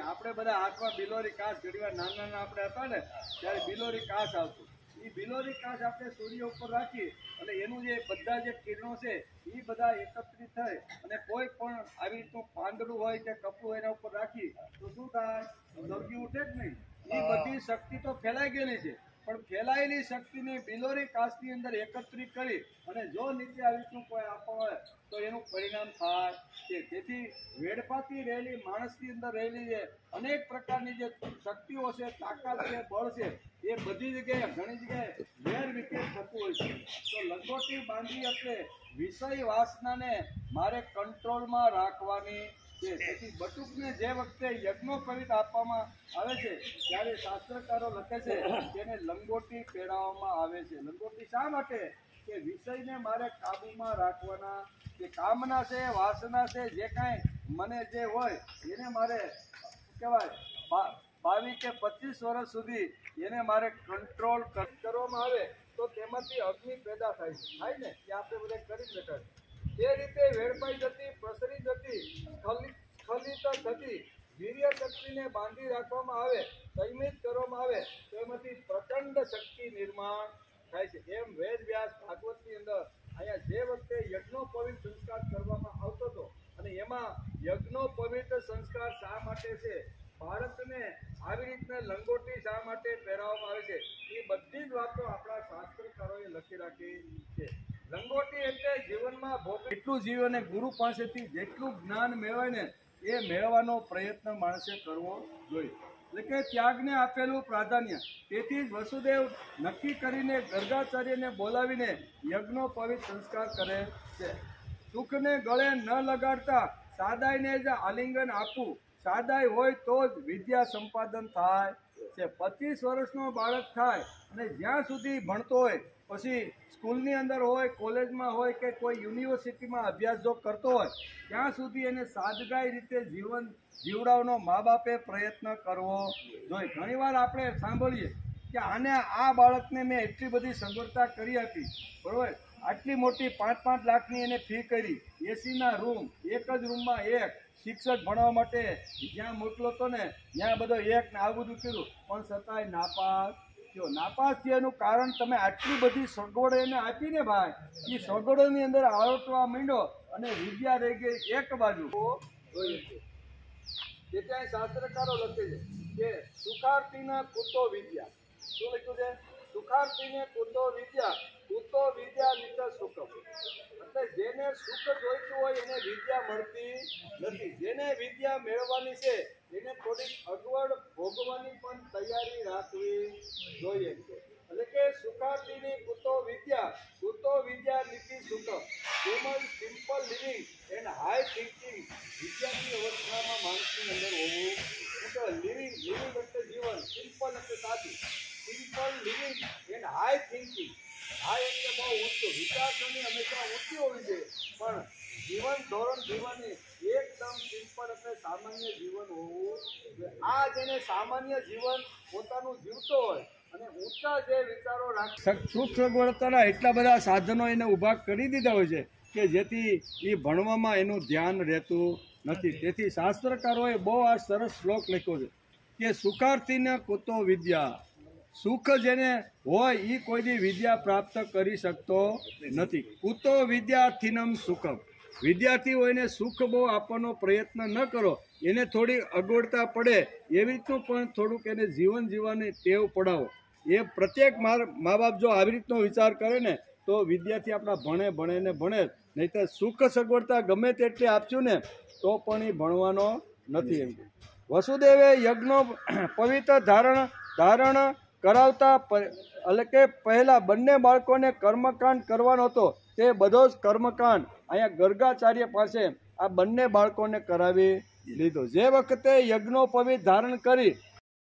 આપણે બધા હાથમાં બિલોરી કાચ, ઘડીવાર નાના આપણે હતા ને ત્યારે બિલોરી કાચ આવતું. એ બિલોરી કાચ આપણે સૂર્ય ઉપર રાખી અને એનું જે બધા જે કિરણો છે એ બધા એકત્રિત થાય અને કોઈ પણ આવી રીતનું પાંદડું હોય કે કપડું એના ઉપર રાખી તો શું થાય? દરગી ઉઠે જ નહીં. એ બધી શક્તિ તો ફેલાઈ ગયેલી છે, પણ ફેલાયેલી શક્તિને બિલોરી કાચની અંદર એકત્રિત કરી અને જો નીચે આવી રીતનું કોઈ આપવા હોય તો એનું પરિણામ થાય છે. તેથી વેડફાતી રહેલી માણસની અંદર રહેલી જે અનેક પ્રકારની જે શક્તિઓ છે, તાકાત છે, બળ છે, એ બધી જગ્યાએ ઘણી જગ્યાએ વેર વિખેર થતું હોય છે. તો લંગોટી બાંધવી એટલે વિષય વાસનાને મારે કંટ્રોલમાં રાખવાની છે. તેથી બટુકને જે વખતે યજ્ઞોપવિત આપવામાં આવે છે ત્યારે શાસ્ત્રકારો લખે છે તેને લંગોટી પહેરાવવામાં આવે છે. લંગોટી શા માટે? કે વિષયને મારે કાબુમાં રાખવાના. જે કામના છે, વાસના છે, જે કાંઈ મને જે હોય એને મારે કહેવાય 22 કે 25 વર્ષ સુધી એને મારે કંટ્રોલ કરવામાં આવે તો તેમાંથી અગ્નિ પેદા થાય ને એ આપણે બધા કરી બેઠા. તે રીતે વેડફાઈ જતી, પ્રસરી જતી, સ્ખલિત થતી વીર્ય શક્તિને બાંધી રાખવામાં આવે, સંયમિત કરવામાં આવે તો એમાંથી પ્રચંડ શક્તિ નિર્માણ થાય છે. એમ વેદ વ્યાસ ભાગવતની અંદર અહીંયા જે વખતે યજ્ઞોપવિત સંસ્કાર કરવામાં આવતો હતો અને એમાં યજ્ઞોપવિત સંસ્કાર શા માટે છે, ભારતને આવી રીતના લંગોટી શા માટે પહેરાવવામાં આવે છે, એ બધી જ વાતો આપણા શાસ્ત્રકારોએ લખી રાખી છે. લંગોટી એટલે જીવનમાં એટલું જીવન ગુરુ પાસેથી જેટલું જ્ઞાન મેળવાય ને એ મેળવવાનો પ્રયત્ન માણસે કરવો જોઈએ. એટલે કે ત્યાગને આપેલું પ્રાધાન્ય. તેથી જ વસુદેવ નક્કી કરીને ગર્ગાચાર્યને બોલાવીને યજ્ઞોપવિત સંસ્કાર કરે છે. સુખને ગળે ન લગાડતા સાદાઈને જ આલિંગન આપવું. સાદાઈ હોય તો જ વિદ્યા સંપાદન થાય છે. 25 વર્ષનો બાળક થાય અને જ્યાં સુધી ભણતો હોય, પછી સ્કૂલની અંદર હોય, કોલેજમાં હોય કે કોઈ યુનિવર્સિટીમાં અભ્યાસ જો કરતો હોય ત્યાં સુધી એને સાદગાઈ રીતે જીવન જીવડાવવાનો મા બાપે પ્રયત્ન કરવો જોઈએ. ઘણીવાર આપણે સાંભળીએ કે આ બાળકને મેં એટલી બધી સગવડતા કરી આપી, બરાબર, આટલી મોટી 5-5 લાખની એને ફી કરી, એસીના રૂમ, એક જ રૂમમાં એક શિક્ષક ભણવા માટે જ્યાં મોકલો હતો ને ત્યાં બધો એક ને આવું બધું કર્યું, પણ છતાંય નાપાસ થયો. નાપાસ થયાનું કારણ તમે આટલી બધી સગવડો એને આપીને ભાઈ, એ સગવડોની અંદર આળોટવા માંડ્યો અને વિદ્યા રહી ગઈ એક બાજુ. તે ત્યાં શાસ્ત્રકારો લખે છે કે સુખાર્થીના કુતો વિદ્યા. શું લખ્યું છે? સુખાર્થીને કુતો વિદ્યા નિત સુખમ. એટલે જેને સુખ જોઈતું હોય એને વિદ્યા મળતી નથી. જેને વિદ્યા મેળવવાની છે એને થોડીક અગવડ ભોગવાની પણ તૈયારી રાખવી જોઈએ. એટલે કે સુખાર્થીની કુતો વિદ્યા નીતિ સુખમ. તેમજ simple living and high thinking વિદ્યાર્થી અવસ્થામાં માણસની અંદર હોવું. લિવિંગ એટલે જીવન, સિમ્પલ એટલે સાદું. Simple living and high thinking. High એટલે બહુ ઊંચું, વિચારસરણી હંમેશા ઊંચી હોવી જોઈએ, પણ જીવન ધોરણ જીવનની એકદમ સિમ્પલ એટલે સામાન્ય જીવન હોવું જોઈએ. આ જેને સામાન્ય જીવન પોતાનું જીવતો હોય અને ઊંચા જે વિચારો રાખે, સુખ સગવડતાના એટલા બધા સાધનો એને ઊભા કરી દીધા હોય છે કે જેથી એ ભણવામાં એનું ધ્યાન રહેતું નથી. તેથી શાસ્ત્રકારોએ બહુ આ સરસ શ્લોક લખ્યો છે કે સુખાર્થીને કુતો વિદ્યા. સુખ જેને હોય એ કોઈની વિદ્યા પ્રાપ્ત કરી શકતો નથી. કુતો વિદ્યાર્થીનમ સુખમ. વિદ્યાર્થી હોય એને સુખ બહુ આપવાનો પ્રયત્ન ન કરો, એને થોડી અગવડતા પડે એવી રીતનું પણ થોડુંક એને જીવન જીવવાની ટેવ પડાવો. એ પ્રત્યેક મા બાપ જો આવી રીતનો વિચાર કરે ને તો વિદ્યાર્થી આપણા ભણે, નહીંતર સુખ સગવડતા ગમે તેટલી આપશું ને તો પણ એ ભણવાનો નથી. એમ વસુદેવે યજ્ઞનો પવિત્ર ધારણ કરાવતા એટલે કે પહેલા બંને બાળકોને કર્મકાંડ કરવાનો હતો તે બધો જ કર્મકાંડ અહીંયા ગર્ગાચાર્ય પાસે આ બંને બાળકોને કરાવી લીધો. જે વખતે યજ્ઞોપવિત ધારણ કરી